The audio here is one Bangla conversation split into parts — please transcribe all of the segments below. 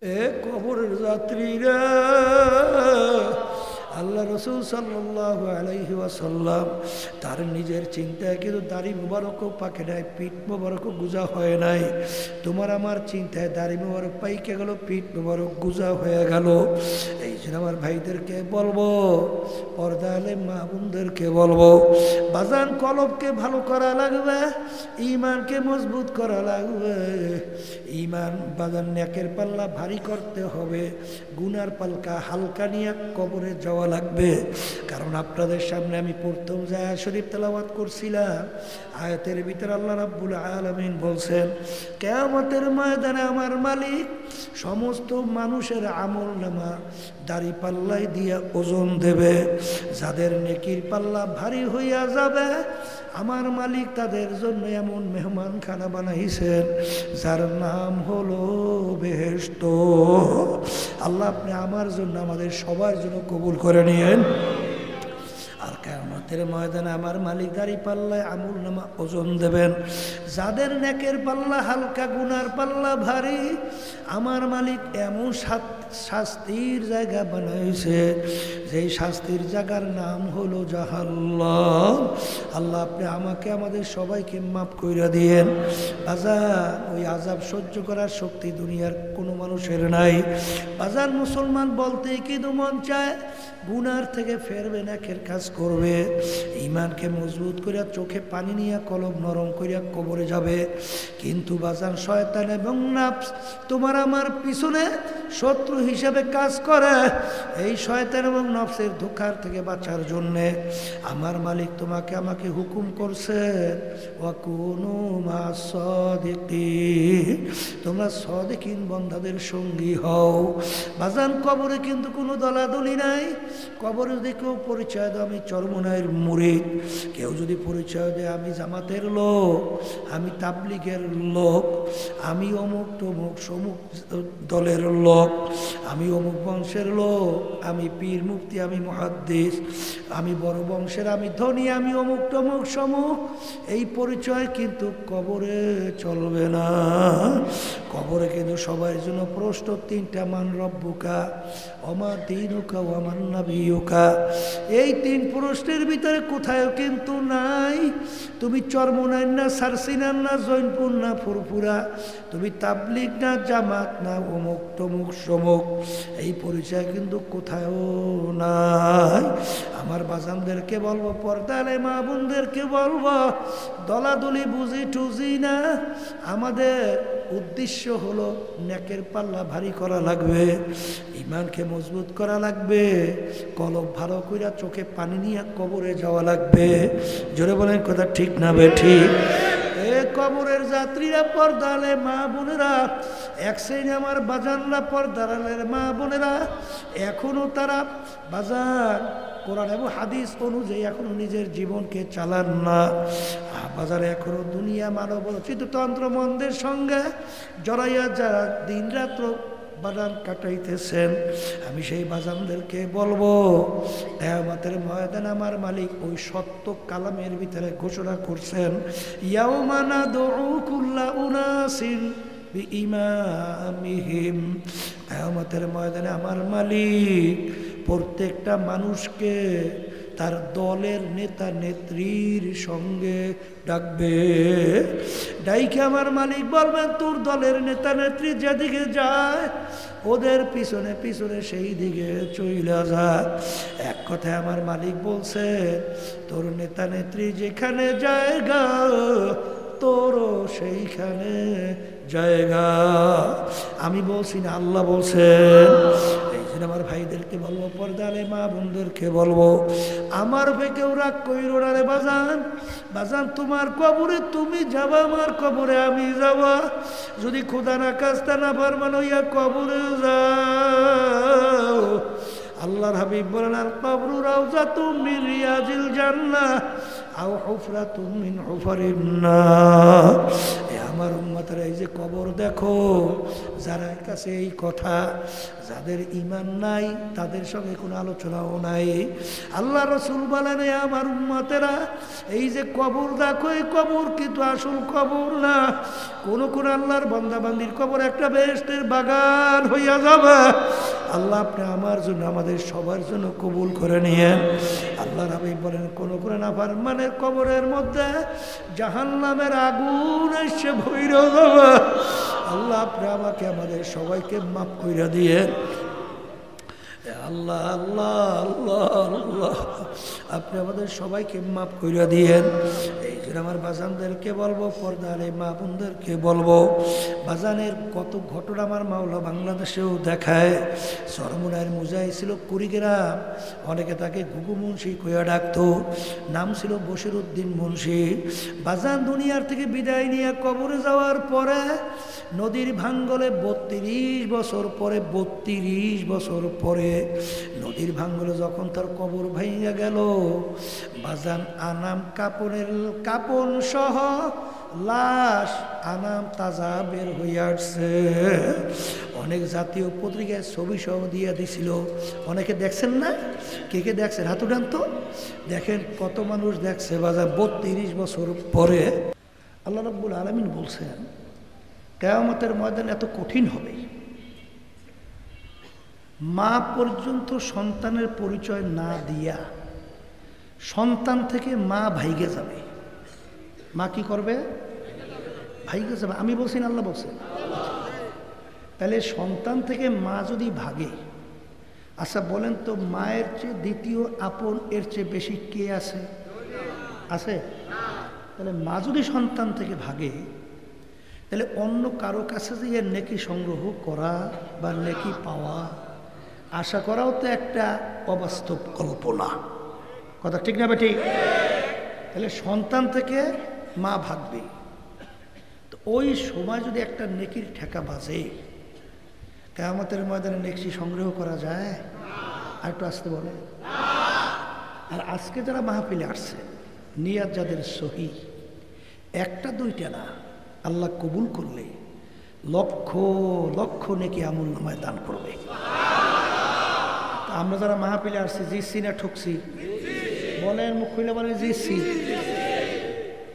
এ কবরের যাত্রীরা, আল্লাহ রসুল সাল্লাল্লাহু আলাইহি ওয়াসাল্লাম তার নিজের চিন্তায় কিন্তু দাড়ি মুবারকও পাকে নাই, পিঠ মুবারকও গুজা হয় নাই। তোমার আমার চিন্তায় দাড়ি মুবারক পাইকে গেল, পিঠ মুবারক গুজা হয়ে গেল। এই জন্য আমার ভাইদেরকে বলবো, পর্দা আলেম মা বোনদেরকে বলবো, বাজান কলবকে ভালো করা লাগবে, ইমানকে মজবুত করা লাগবে। ইমান বাজান নেকের পাল্লা ভারী করতে হবে, গুনার পাল্কা হালকা নিয়ে কবরে যাওয়া লাগবে। কারণ আপনাদের সামনে আমি প্রথম যে আয়াত শরীফ তেলাওয়াত করছিলাম, আয়াতের ভিতরে আল্লাহ রাব্বুল আলামিন বলছেন, কিয়ামতের ময়দানে আমার মালিক সমস্ত মানুষের আমল নামা দাড়ি পাল্লাই দিয়ে ওজন দেবে। যাদের নেকির পাল্লা ভারী হইয়া যাবে, আমার মালিক তাদের জন্য এমন মেহমান খানা বানাইছেন যার নাম হলো বেহেশত। আল্লাহ আপনি আমার জন্য, আমাদের সবার জন্য কবুল করে নিয়েন। আর কিয়ামতের ময়দানে আমার মালিক দাড়ি পাল্লায় আমল নামা ওজন দেবেন। যাদের নেকের পাল্লা হালকা, গুনার পাল্লা ভারী, আমার মালিক এমন শাস্তির জায়গা বানাইছে, যেই শাস্তির জায়গার নাম হলো জাহান্নাম। আল্লাহ আপনি আমাকে, আমাদের সবাইকে মাফ কইরা দিয়েন। বাজার ওই আযাব সহ্য করার শক্তি দুনিয়ার কোনো মানুষের নাই। বাজার মুসলমান বলতেই কিন্তু মন চায় গুনার থেকে ফেরবে, নেকের কাজ করবে, ইমানকে মজবুত করিয়া চোখে পানি নিয়ে কলব নরম করিয়া কবরে যাবে। কিন্তু বাজান শয়তান এবং নফস তোমার আমার পিছনে শত্রু হিসেবে কাজ করে। এই শয়তান এবং নফসের ধোঁকার থেকে বাঁচার জন্যে আমার মালিক তোমাকে আমাকে হুকুম করছে, ওয়াকুনু মা'আস সাদিকিন, তোমরা সাদিকিন বান্দাদের সঙ্গী হও। বাজান কবরে কিন্তু কোনো দলাদলি নাই। কবরে যদি কেউ পরিচয় দেয় আমি চরমনাইয়ের মুরিদ, কেউ যদি পরিচয় দেয় আমি জামাতের লোক, আমি তাবলিগের লোক, আমি অমুক তমুক সমুক দলের লোক, আমি অমুক বংশের লোক, আমি পীর মুফতি, আমি মুহাদ্দিস, আমি বড় বংশের, আমি ধনী, আমি অমুক তমুক সমুক, এই পরিচয় কিন্তু কবরে চলবে না। কবরে কিন্তু সবার জন্য প্রশ্ন তিনটা, মান রব্বুকা, ওমা দীনুকা, ওয়া মান নাবিয়ুকা। এই তিন প্রশ্নের ভিতরে কোথাও কিন্তু নাই তুমি চরমনাইন না, সারসিনান না, জৈনপুর না, ফুরফুরা, তুমি তাবলিগ না, জামাত না, অমুক তমুক সমুক, এই পরিচয় কিন্তু কোথাও নাই। আমার বাজানদেরকে বলবো, পর্দালে মা বোনদেরকে বলবো, দলাদলি বুঝি টুজি না, আমাদের উদ্দেশ্য হলো নেকের পাল্লা ভারী করা লাগবে, ইমানকে মজবুত করা লাগবে, কলব ভালো কইরা চোখে পানি নিয়ে কবরে যাওয়া লাগবে। জোরে বলেন কথা ঠিক না বেঠিক? এ কবরের যাত্রীরা, পর্দালে মা বোনেরা, এক শ্রেণী আমার বাজানরা, পর্দালের মা বোনেরা, এখনো তারা বাজার কোরআন এবং হাদিস অনুযায়ী এখনো নিজের জীবনকে চালান না। বাজারে এখনো দুনিয়া মানব চিত্ততন্ত্র মন্দের সঙ্গে জড়াইয়া যারা দিন রাত্র বাজান কাটাইতেছেন, আমি সেই বাজানদেরকে বলবো, কিয়ামতের ময়দানে আমার মালিক ওই সত্য কালামের ভিতরে ঘোষণা করছেন, ইয়াউমা নাদউ কুল্লা উনাসিন বিইমামিহিম। কিয়ামতের ময়দানে আমার মালিক প্রত্যেকটা মানুষকে তার দলের নেতা নেত্রীর সঙ্গে ডাকবে। ডাইকে আমার মালিক বলবেন, তোর দলের নেতা নেত্রী যেদিকে যায় ওদের পিছনে পিছনে সেই দিকে চইলা যায়। এক কথায় আমার মালিক বলছে, তোর নেতা নেত্রী যেখানে জায়গা তোরও সেইখানে জায়গা। আমি বলছি না, আল্লাহ বলছেন। আমার ভাইদেরকে বলবো, পর্দালে মা বোনদেরকে বলবো, আমার কেউ রাগ কইরো না রে বাজান। বাজান তোমার কবরে তুমি যাবা, আমার কবরে আমি যাবা। যদি খোদা না কাজটা না ফরমান হইয়া কবরে যাও, আল্লাহর হাবিব বলেন, আল কবরু রাউযাতুম মিন রিয়াজিল জান্নাহ আও হুফরাতুম মিন হুফারিন নার। আমার উম্মতেরা এই যে কবর দেখো, যারা কাছে এই কথা, যাদের ঈমান নাই তাদের সঙ্গে কোনো আলোচনাও নাই। আল্লাহ রাসূল বলেন, আমার উম্মতেরা এই যে কবর দেখো, এই কবর কিন্তু আসল কবর না। কোন কোন আল্লাহর বান্দা বান্দির কবর একটা বেহেশতের বাগান হইয়া যাবে। আল্লাহ আপনি আমার জন্য, আমাদের সবার জন্য কবুল করে নিয়েন। আল্লাহ হাবিব বলেন, কোন কোন নাফরমানের কবরের মধ্যে জাহান্নামের আগুন এসে ভইরা যাবে। আল্লাহ আপনি আমাকে, আমাদের সবাইকে মাফ কইরা দিয়েন। আল্লাহ আল্লাহ আল্লাহ আল্লাহ, আপনি আমাদের সবাইকে মাফ কইরা দিয়েন। এই জন্য আমার বাজানদেরকে বলবো, পর্দার এই মা বোনদেরকে বলবো, বাজানের কত ঘটনা আমার মাওলা বাংলাদেশেও দেখায়। চরমুনায়ের মুজাহি ছিল কুড়িগ্রাম, অনেকে তাকে ঘুঘু মুন্সি কইয়া ডাকতো, নাম ছিল বশিরউদ্দিন মুন্সি। বাজান দুনিয়ার থেকে বিদায় নিয়ে কবরে যাওয়ার পরে নদীর ভাঙ্গলে 32 বছর পরে, 32 বছর পরে নদীর ভাঙ্গলে যখন তার কবর ভাঙিয়া গেল, বাজান আনাম কাপন সহ লাশ আনাম তাজা বের হইয়া আসছে। অনেক জাতীয় পত্রিকায় ছবি সহ দিয়ে দিছিল, অনেকে দেখছেন না? কে কে দেখছেন হাত উঠান তো, দেখেন কত মানুষ দেখছে। বাজার 32 বছর পরে আল্লাহ রাব্বুল আলামিন বলছেন, কিয়ামতের ময়দান এত কঠিন হবে, মা পর্যন্ত সন্তানের পরিচয় না দিয়া সন্তান থেকে মা ভাইগে যাবে। মা কি করবে? ভাইগে যাবে। আমি বলছি না, আল্লাহ বলছেন। তাহলে সন্তান থেকে মা যদি ভাগে, আচ্ছা বলেন তো, মায়ের চেয়ে দ্বিতীয় আপন এর চেয়ে বেশি কে আছে? আছে? তাহলে মা যদি সন্তান থেকে ভাগে, তাহলে অন্য কারো কাছে যে এর নেকি সংগ্রহ করা বা নেকি পাওয়া আশা করাও তো একটা অবাস্তব কল্পনা। কথা ঠিক না বেটি? তাহলে সন্তান থেকে মা ভাগবে, তো ওই সময় যদি একটা নেকির ঠেকা বাজে, কিয়ামতের ময়দানে নেকি সংগ্রহ করা যায়? আর একটু আসতে বলে। আর আজকে যারা মাহফিলে আসছে, নিয়াত যাদের সহি, একটা দুইটা না, আল্লাহ কবুল করলে লক্ষ লক্ষ নেকি আমল নামায় দান করবে। আমরা যারা মাহফিলে আসছি, জিতছি না ঠকছি? বলেন, মুখ খুলে বলেন জিতছি।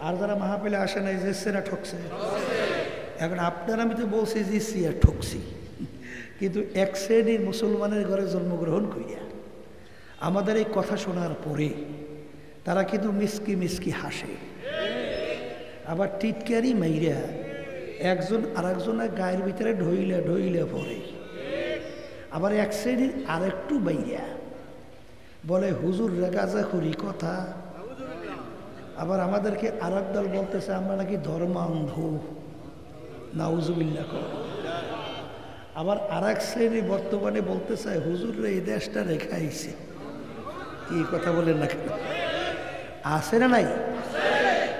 আর যারা মাহফিলে আসে নাই, জিতছে না ঠকছে? এখন আপনারা, আমি তো বলছি জিতছি আর ঠকছি, কিন্তু এক শ্রেণীর মুসলমানের ঘরে জন্মগ্রহণ করিয়া আমাদের এই কথা শোনার পরে তারা কিন্তু মিসকি মিসকি হাসে, আবার টিটকারি মাইরা একজন আর একজনের গায়ের ভিতরে ঢইলে ঢইলে পড়ে। আবার এক শ্রেণীর আরেকটু বাইরা বলে হুজুর গাঁজাখুরি কথা। আবার আমাদেরকে আর এক দল বলতেছে আমরা নাকি ধর্মান্ধ, নাউজুবিল্লাহ। আবার আর এক শ্রেণী বর্তমানে বলতে চায় হুজুর এই দেশটা রেখাইছে। কি কথা বলেন না কেন? আছে না নাই?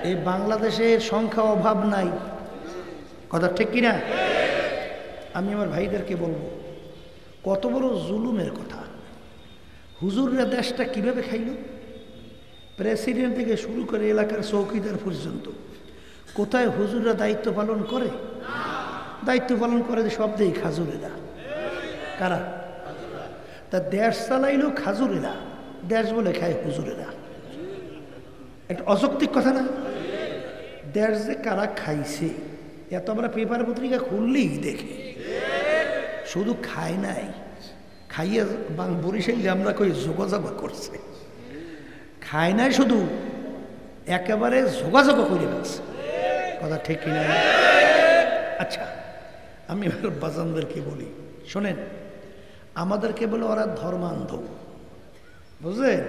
এই বাংলাদেশের সংখ্যা অভাব নাই, কথা ঠিক কিনা? আমি আমার ভাইদেরকে বলবো, কত বড় জুলুমের কথা। হুজুররা দেশটা কিভাবে খাইল? প্রেসিডেন্ট থেকে শুরু করে এলাকার চৌকিদার পর্যন্ত কোথায় হুজুররা দায়িত্ব পালন করে? দায়িত্ব পালন করে সব দেই খাজুরেরা। কারা? তা দেশ চালাইল খাজুরেরা, দেশ বলে খায় হুজুরেরা। একটা অযৌক্তিক কথা না? দেশ যে কারা খাইছে এত আমরা পেপার পত্রিকা খুললেই দেখি। শুধু খায় নাই, খাইয়া বরিশালে আমরা কই যোগাযোগ করছে। খায় নাই শুধু, একেবারে যোগাযোগ করে গেছে। কথা ঠিক কিনা? আচ্ছা, আমি বাজানদেরকে বলি, শোনেন, আমাদেরকে বলে ওরা ধর্মান্ধ, বুঝলেন?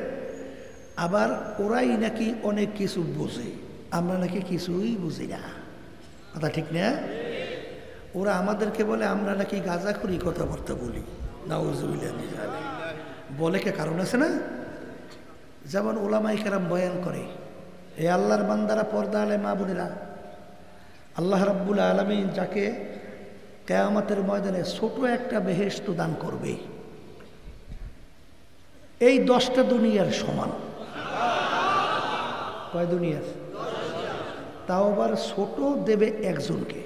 আবার ওরাই নাকি অনেক কিছু বোঝে, আমরা নাকি কিছুই বুঝি না। কথা ঠিক না? ওরা আমাদেরকে বলে আমরা নাকি গাঁজাখুরি কথাবার্তা বলি। নাউজুবিল্লাহ। বলে কে কারণ আছে না? যেমন ওলামায়ে কেরাম বয়ান করে, এই আল্লাহর বান্দারা, পর্দা আলে মা বোনেরা, আল্লাহ রাব্বুল আলামিন যাকে কিয়ামতের ময়দানে ছোট একটা বেহেশত দান করবে, এই 10টা দুনিয়ার সমান। কয় দুনিয়ার? তাও আবার ছোট দেবে একজনকে।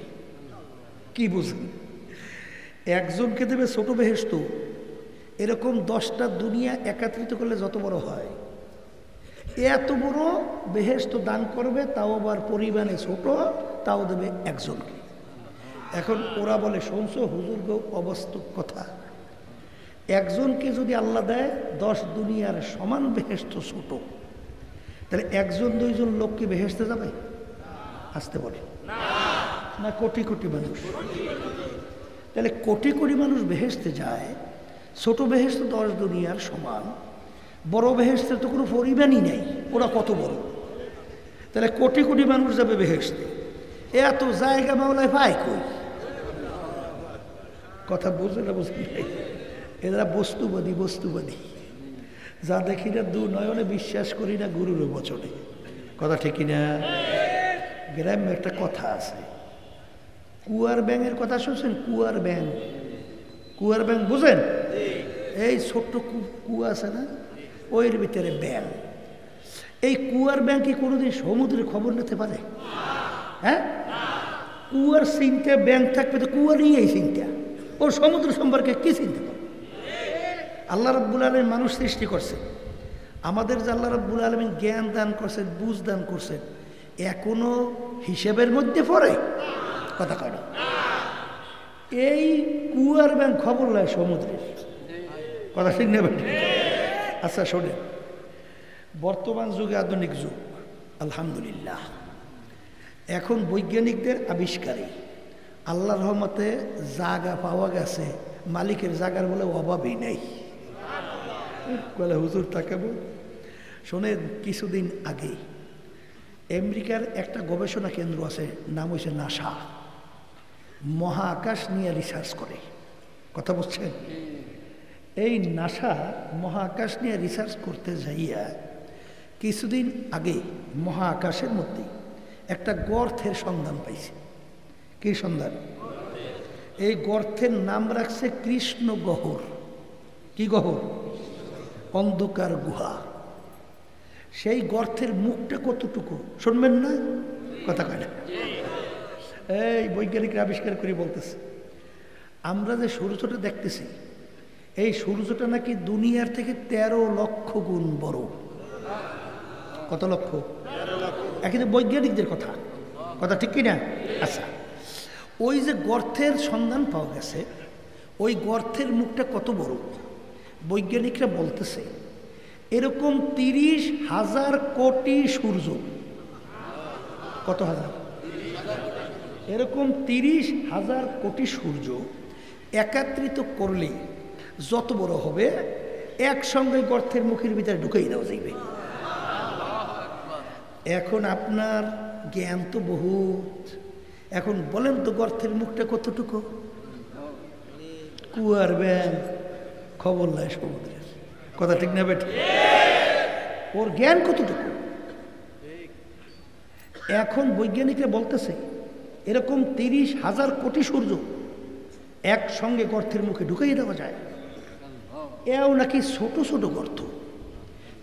কি বুঝলেন? একজনকে দেবে ছোট বেহেশত। এরকম 10টা দুনিয়া একত্রিত করলে যত বড় হয়, এত বড় বেহেশত দান করবে, তাও আবার পরিমাণে ছোট, তাও দেবে একজনকে। এখন ওরা বলে, শুনছো হুজুর গো, অবাস্তব কথা। একজনকে যদি আল্লাহ দেয় 10 দুনিয়ার সমান বেহেশত ছোট, তাহলে 1-2 লোক কি বেহেশতে যাবে? আসতে বলে না, কোটি কোটি মানুষ। তাহলে কোটি কোটি মানুষ বেহেশতে যায়, ছোট বেহেশত 10 দুনিয়ার সমান, বড় বেহেশতের তো কোনো পরিমাণই নেই, ওরা কত বড়। তাহলে কোটি কোটি মানুষ যাবে বেহেশতে, এত জায়গা মাওলায় পায় কই? কথা বুঝে না, বুঝলি? এরা বস্তুবাদী, বস্তুবাদী। যা দেখি না দু নয়নে, বিশ্বাস করি না গুরুর বচনে। কথা ঠিকই না? গ্রামে একটা কথা আছে, কুয়ার ব্যাঙের কথা শুনছেন? কুয়ার ব্যাঙ, কুয়ার ব্যাঙ বুঝেন? এই ছোট্ট কুয়া আছে না, ওইর ভিতরে ব্যাঙ। এই কুয়ার ব্যাঙ কি কোনোদিন সমুদ্রের খবর নিতে পারে? হ্যাঁ, কুয়ার চিন্তা ব্যাঙ থাকবে তো কুয়ার এই চিন্তা, ও সমুদ্র সম্পর্কে কি চিন্তা করে? আল্লাহ রাব্বুল আলামিন মানুষ সৃষ্টি করছেন, আমাদের যে আল্লাহ রাব্বুল আলামিন জ্ঞান দান করছেন, বুঝ দান করছেন, এখনো হিসেবের মধ্যে পড়ে? কথা কয় না। এই কুয়ার ব্যাঙ খবর লয় সমুদ্রের। কথা ঠিক নেবেন? আচ্ছা শোনেন, বর্তমান যুগে আধুনিক যুগ, আলহামদুলিল্লাহ, এখন বৈজ্ঞানিকদের আবিষ্কারে আল্লাহর রহমতে জায়গা পাওয়া গেছে, মালিকের জায়গার বলে অভাবই নেই। বলে হুজুর তাকাবো। শোনেন, কিছুদিন আগে আমেরিকার একটা গবেষণা কেন্দ্র আছে, নাম হয়েছে নাসা, মহাকাশ নিয়ে রিসার্চ করে। কথা বলছেন? এই নাসা মহাকাশ নিয়ে রিসার্চ করতে যাইয়া কিছুদিন আগে মহাকাশের মধ্যে একটা গর্তের সন্ধান পাইছে। কি সন্ধান? এই গর্তের নাম রাখছে কৃষ্ণ গহ্বর। কি গহ্বর? অন্ধকার গুহা। সেই গর্তের মুখটা কতটুকু শুনবেন না? কথা কয় না। এই বৈজ্ঞানিকরা আবিষ্কার করে বলতেছে, আমরা যে সূর্যটা দেখতেছি, এই সূর্যটা নাকি দুনিয়ার থেকে 13 লক্ষ গুণ বড়। কত লক্ষ? কিন্তু বৈজ্ঞানিকদের কথা, কথা ঠিক কিনা? আচ্ছা, ওই যে গর্তের সন্ধান পাওয়া গেছে, ওই গর্তের মুখটা কত বড়? বৈজ্ঞানিকরা বলতেছে এরকম 30,000 কোটি সূর্য। কত হাজার? এরকম 30,000 কোটি সূর্য একত্রিত করলে যত বড় হবে, একসঙ্গে গর্তের মুখের ভিতরে ঢুকেই দেওয়া যাইবে। এখন আপনার জ্ঞান তো বহুত, এখন বলেন তো গর্তের মুখটা কতটুকু? কুয়ার ব্যাঙ খবর নাই সমুদ্রের। কথা ঠিক না বেটা? ওর জ্ঞান কতটুকু? এখন বৈজ্ঞানিকরা বলতেছে এরকম 30,000 কোটি সূর্য একসঙ্গে গর্তের মুখে ঢুকাই দেওয়া যায়। এও নাকি ছোট ছোট গর্ত,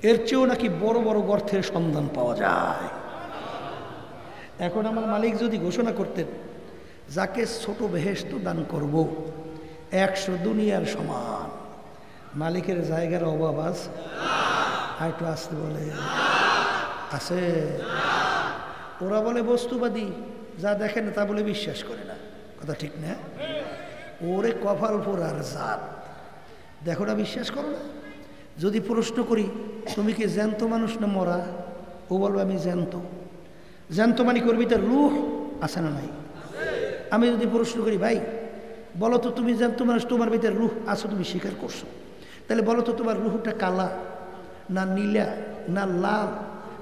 এর চেয়েও নাকি বড় বড় গর্তের সন্ধান পাওয়া যায়। এখন আমার মালিক যদি ঘোষণা করতেন, যাকে ছোট বেহেশত দান করব 100 দুনিয়ার সমান, মালিকের জায়গার অভাব আছে? আর একটু আসতে বলে আছে। ওরা বলে বস্তুবাদী, যা দেখে না তা বলে বিশ্বাস করে না। কথা ঠিক না? ওরে কপাল পোড়ার জাত, দেখো না, বিশ্বাস করো না। যদি প্রশ্ন করি তুমি কি জ্যান্ত মানুষ না মরা, ও বলবে আমি জ্যান্ত। জ্যান্ত মানে করবি তার রূহ আছে না নাই? আমি যদি প্রশ্ন করি ভাই বলো তো তুমি জ্যান্ত মানুষ, তোমার ভিতরে রূহ আছে, তুমি স্বীকার করছো, তাহলে বলো তো তোমার রূহটা কালা না নীলা না লাল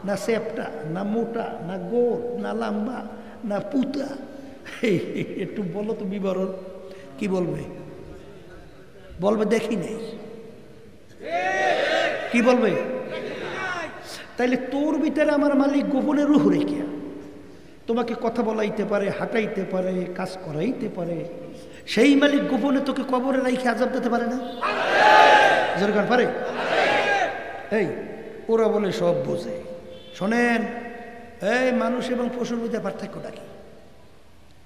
না চ্যাপটা না মোটা না গোল না লম্বা না পুতা? একটু বলো তো বিবরণ। কি বলবে? বলবে দেখি নেই। কি বলবে? তাইলে তোর ভিতরে আমার মালিক গোপনে রূহ রেখে তোমাকে কথা বলাইতে পারে, হাঁটাইতে পারে, কাজ করাইতে পারে। সেই মালিক গোপনে তোকে কবরে রাইখে আযাব দিতে পারে না? যেরকম পারে। এই ওরা বলে সব বোঝে। শোনেন, এই মানুষ এবং পশুর মধ্যে পার্থক্যটা কি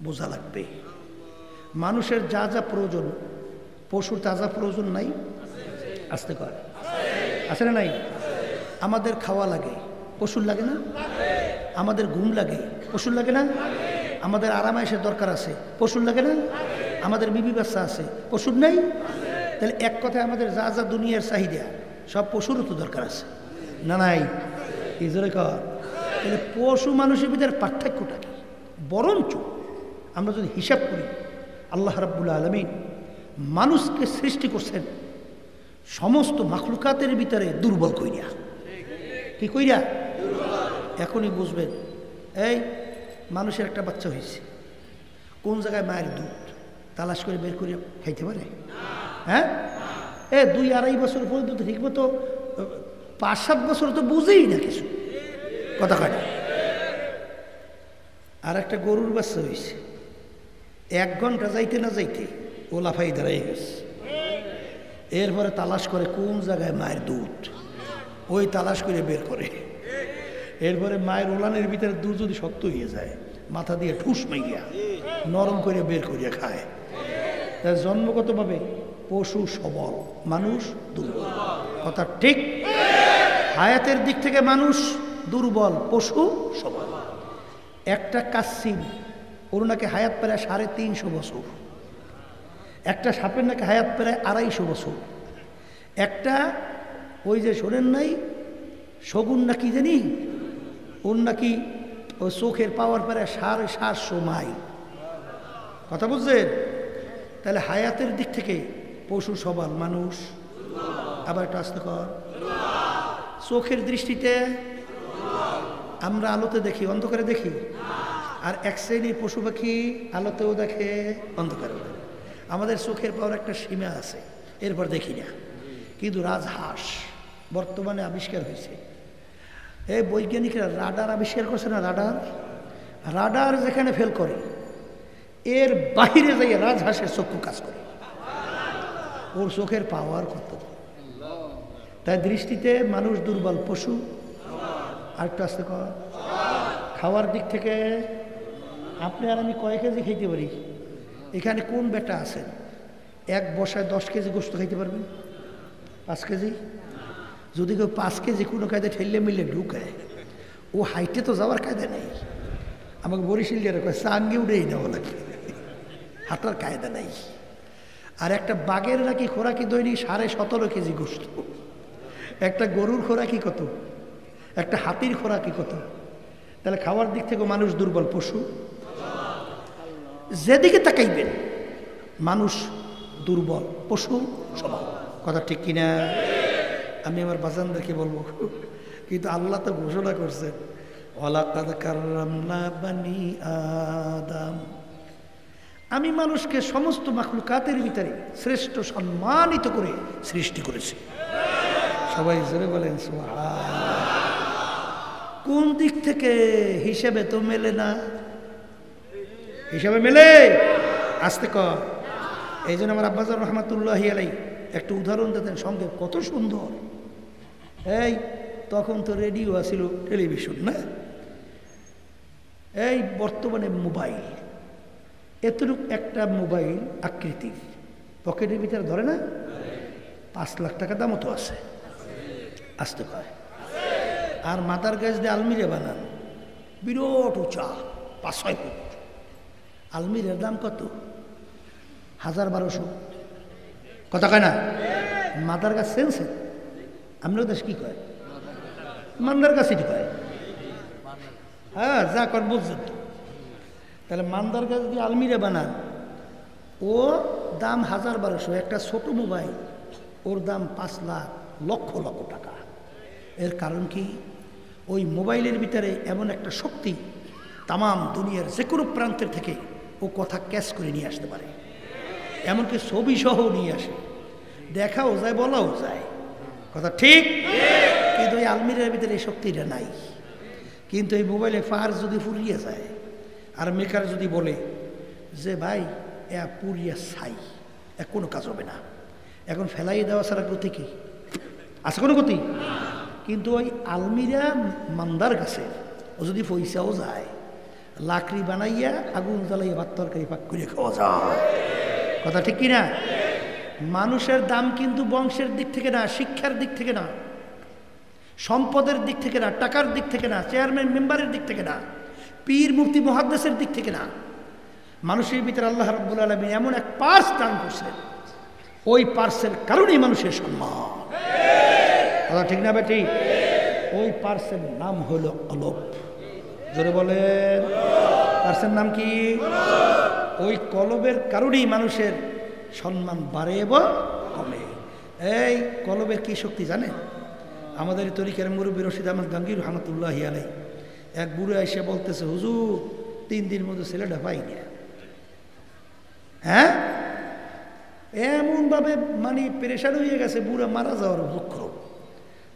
বোঝা লাগবে। মানুষের যা যা প্রয়োজন পশুর তা যা প্রয়োজন নাই, আসতে কর আছে না নাই? আমাদের খাওয়া লাগে, পশুর লাগে না? আমাদের ঘুম লাগে, পশুর লাগে না? আমাদের আরামায়েশের দরকার আছে, পশুর লাগে না? আমাদের বিবি বাচ্চা আছে, পশুর নেই? তাহলে এক কথায় আমাদের যা যা দুনিয়ার চাহিদা সব পশুরও তো দরকার আছে না নাই? এই জোরে কর। তাহলে পশু মানুষের ভিতরে পার্থক্যটা কি? বরঞ্চ আমরা যদি হিসাব করি, আল্লাহ রাব্বুল আলামিন মানুষকে সৃষ্টি করছেন সমস্ত মাখলুকাতের ভিতরে দুর্বল কইরা। কি কইরা? এখনই বুঝবেন। এই মানুষের একটা বাচ্চা হয়েছে, কোন জায়গায় মায়ের দুধ তালাশ করে বের করে খাইতে পারে? হ্যাঁ, 2-2.5 বছর পর্যন্ত ঠিক মতো 5-7 বছর তো বুঝেই না কিছু, কথা কয় না। আর একটা গরুর বাচ্চা হয়েছে, 1 ঘন্টা যাইতে না যাইতে ও লাফাই দাঁড়াই গেছে। এরপরে তালাশ করে কোন জায়গায় মায়ের দুধ, ওই তালাশ করে বের করে। এরপরে মায়ের ওলানের ভিতরে দুধ যদি শক্ত হয়ে যায়, মাথা দিয়ে ঠুস মাইয়া নরম করে বের করিয়া খায়। তার জন্মগতভাবে পশু সবল, মানুষ দুর্বল, কথা ঠিক? হায়াতের দিক থেকে মানুষ দুর্বল, পশু সবল। একটা কাসিম, ওর নাকি হায়াত প্রায় 350 বছর। একটা সাপের নাকি হায়াত প্রায় 250 বছর। একটা ওই যে শোনেন নাই শগুন নাকি জানি, ওর নাকি ওই চোখের পাওয়ার প্রায় 750 মাইল, কথা বুঝছেন? তাহলে হায়াতের দিক থেকে পশু সবল, মানুষ আবার একটা আসতে কর। চোখের দৃষ্টিতে আমরা আলোতে দেখি, অন্ধকারে দেখি। আর এক শ্রেণীর পশু পাখি আলোতেও দেখে, অন্ধকারেও দেখে। আমাদের চোখের পাওয়ার একটা সীমা আছে, এরপর দেখি না। কিন্তু রাজহাঁস বর্তমানে আবিষ্কার হয়েছে। এই বৈজ্ঞানিকরা রাডার আবিষ্কার করছে না, রাডার যেখানে ফেল করে এর বাহিরে যাই রাজহাঁসের চক্ষু কাজ করে। ওর চোখের পাওয়ার কত! তাই দৃষ্টিতে মানুষ দুর্বল, পশু আর একটু আসতে কর। খাওয়ার দিক থেকে আপনি আর আমি কয় কেজি খাইতে পারি? এখানে কোন বেটা আছেন এক বসায় 10 কেজি গোস্ত খাইতে পারবেন? 5 কেজি? যদি কেউ 5 কেজি কোনো কায়দা ঠেললে মিললে ঢুকায়, ও হাইটে তো যাওয়ার কায়দা নেই। আমাকে বরিশাল দিয়ে কয় চাঙ্গে উঠেই নেওয়া লাগে, হাঁটার কায়দা নেই। আর একটা বাঘের নাকি খোরাকি দৈনিক 17.5 কেজি গোস্ত। একটা গরুর খোরাকি কত, একটা হাতির খোরাকি কত। তাহলে খাওয়ার দিক থেকে মানুষ দুর্বল, পশু যেদিকে তাকাইবেন মানুষ দুর্বল, পশু সবল, কথা ঠিক কিনা? আমি আমার বাজানদেরকে বলবো, কিন্তু আল্লাহ তো ঘোষণা করছেন ওয়ালাকাদ কাররামনা বানি আদম, আমি মানুষকে সমস্ত মাখলুকাতের ভিতরে শ্রেষ্ঠ সম্মানিত করে সৃষ্টি করেছি। সবাই জোরে বলেন সুবহানাল্লাহ। কোন দিক থেকে? হিসেবে তো মেলে না, হিসাবে মেলে? আসতে কর। এই জন্য আমার আব্বাজান রহমাতুল্লাহি আলাইহি একটু উদাহরণ দিতেন, সঙ্গে কত সুন্দর। এই তখন তো রেডিও আছিল, টেলিভিশন না। এই বর্তমানে মোবাইল, এতটুক একটা মোবাইল আকৃতির পকেটের ভিতরে ধরে না, 5 লাখ টাকা দামও তো আছে, আসতে পারে। আর মাথার গাছ দিয়ে আলমিরা বানান, বিরাট উঁচা 5-6 ফুট। আলমিরার দাম কত? 1000-1200, কথা কয় না? মাদার গাছ সেন্সে আমরা দেশ কি কয়? মান্দার গাছই কয়। হ্যাঁ, যা কর বুঝছেন তো। তাহলে মান্দার গাছ দিয়ে আলমিরা বানান, ও দাম 1000-1200। একটা ছোট মোবাইল, ওর দাম 5 লাখ, লক্ষ লক্ষ টাকা। এর কারণ কি? ওই মোবাইলের ভিতরে এমন একটা শক্তি, তামাম দুনিয়ার যে কোনো প্রান্তের থেকে ও কথা ক্যাচ করে নিয়ে আসতে পারে। এমনকি ছবি সহ নিয়ে আসে, দেখাও যায়, বলাও যায়, কথা ঠিক? কিন্তু ওই আলমিরার ভিতরে এই শক্তিটা নাই। কিন্তু এই মোবাইলে ফার যদি ফুরিয়ে যায়, আর মেকার যদি বলে যে ভাই এ পুরিয়া ছাই, কোনো কাজ হবে না, এখন ফেলাই দেওয়া ছাড়া গতি কি আছে? কোনো গতি? কিন্তু ওই আলমিরা মান্দার গাছে ও যদি পয়সাও যায়, লাকড়ি বানাইয়া আগুন জ্বালাইয়া ভাত তরকারি পাক করে খাওয়া যায়। কথা ঠিক কিনা? মানুষের দাম কিন্তু বংশের দিক থেকে না, শিক্ষার দিক থেকে না, সম্পদের দিক থেকে না, টাকার দিক থেকে না, চেয়ারম্যান মেম্বারের দিক থেকে না, পীর মুফতি মুহাদ্দিসের দিক থেকে না। মানুষের ভিতরে আল্লাহ রাব্বুল আলামিন এমন এক পার্স দান করছেন, ওই পার্সের কারণেই মানুষের সম্মান। কথা ঠিক না বেটি? ওই পার্সের নাম হলো কলব। জোরে বলেন, পার্সের নাম কি? ওই কলবের কারণেই মানুষের সম্মান বাড়ে এবং কমে। এই কলবের কি শক্তি জানেন? আমাদের তরিকার মুরব্বী রশিদ আহমদ গাঙ্গী রহমতুল্লাহি আলাইহি এক বুড়ো এসে বলতেছে, হুজুর 3 দিন মধ্যে ছেলেটা পাই না। হ্যাঁ, এমনভাবে মানে পেরেশান হয়ে গেছে, বুড়া মারা যাওয়ার দুঃখ।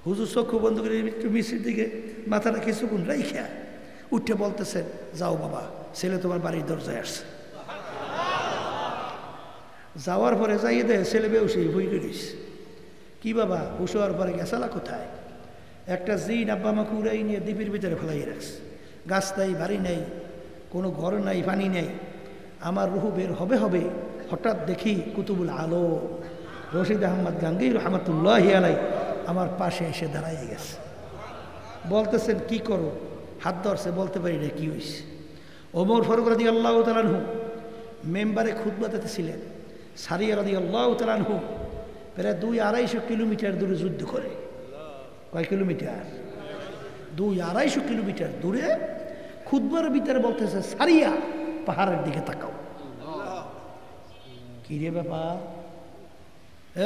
হুজুর চক্ষু বন্ধ করে একটু মিষ্টির দিকে মাথাটা কিছুক্ষণ রাইখা উঠে বলতেছেন, যাও বাবা, ছেলে তোমার বাড়ির দরজায় আসছে। যাওয়ার পরে যাইয়ে দেয় ছেলে বেউসে বই রয়েছে। কি বাবা? হুশ হওয়ার পরে গেছালা কোথায়? একটা জিন আব্বা মা কুড়াই নিয়ে দ্বীপের ভিতরে ফেলাই রাখছে। গাছ নাই, বাড়ি নেই, কোনো ঘর নাই, পানি নেই। আমার রুহু বের হবে হবে, হঠাৎ দেখি কুতুবুল আলম রশিদ আহমদ গাঙ্গী রহমতুল্লাহি আলাইহি আমার পাশে এসে দাঁড়াইয়ে গেছে। বলতেছেন, কি করো? হাত ধরছে, বলতে পারি না কি হয়েছে। ওমর ফারুক রাদিয়াল্লাহু তাআলা আনহু মেম্বারে খুতবা দিতেছিলেন। সারিয়া রাদিয়াল্লাহু তাআলা আনহু প্রায় 200-250 কিলোমিটার দূরে যুদ্ধ করে। কয় কিলোমিটার? 200-250 কিলোমিটার দূরে খুতবার ভিতরে বলতেছে, সারিয়া পাহাড়ের দিকে তাকাও। কি রে ব্যাপার?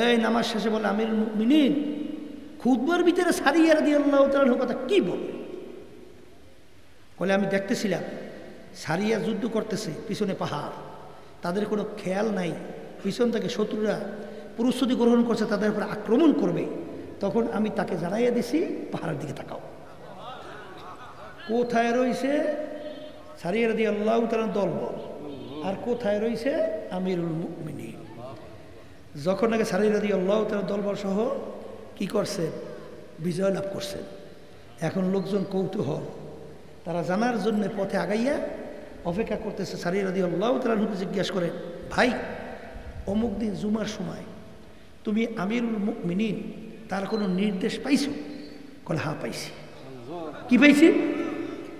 এই নামাজ শেষে বলে, আমিরুল মুমিনিন খুতবার ভিতরে সারিয়া রাদিয়াল্লাহু তাআলা আনহু কথা কি বলে? বলে, আমি দেখতেছিলাম সারিয়া যুদ্ধ করতেছে, পিছনে পাহাড়, তাদের কোনো খেয়াল নাই, পিছন থেকে শত্রুরা প্রস্তুতি গ্রহণ করছে তাদের উপরে আক্রমণ করবে। তখন আমি তাকে জানাইয়া দিছি, পাহাড়ের দিকে তাকাও। কোথায় রয়েছে সারিয়া রাদিয়াল্লাহু তাআলা দলবল, আর কোথায় রয়েছে আমিরুল মুমিনিন? যখন নাকি সারিয়া রাদিয়াল্লাহু তাআলা দলবল সহ কি করছেন? বিজয় লাভ করছেন। এখন লোকজন কৌতূহল, তারা জানার জন্য পথে আগাইয়া অপেক্ষা করতেছে। সারিয়া রাদিয়াল্লাহু তাআলা আনহুকে জিজ্ঞাসা করে, ভাই অমুক দিন জুমার সময় তুমি আমিরুল মুমিনিন তার কোনো নির্দেশ পাইছো? বলে, হ্যাঁ পাইছি। কি পাইছি?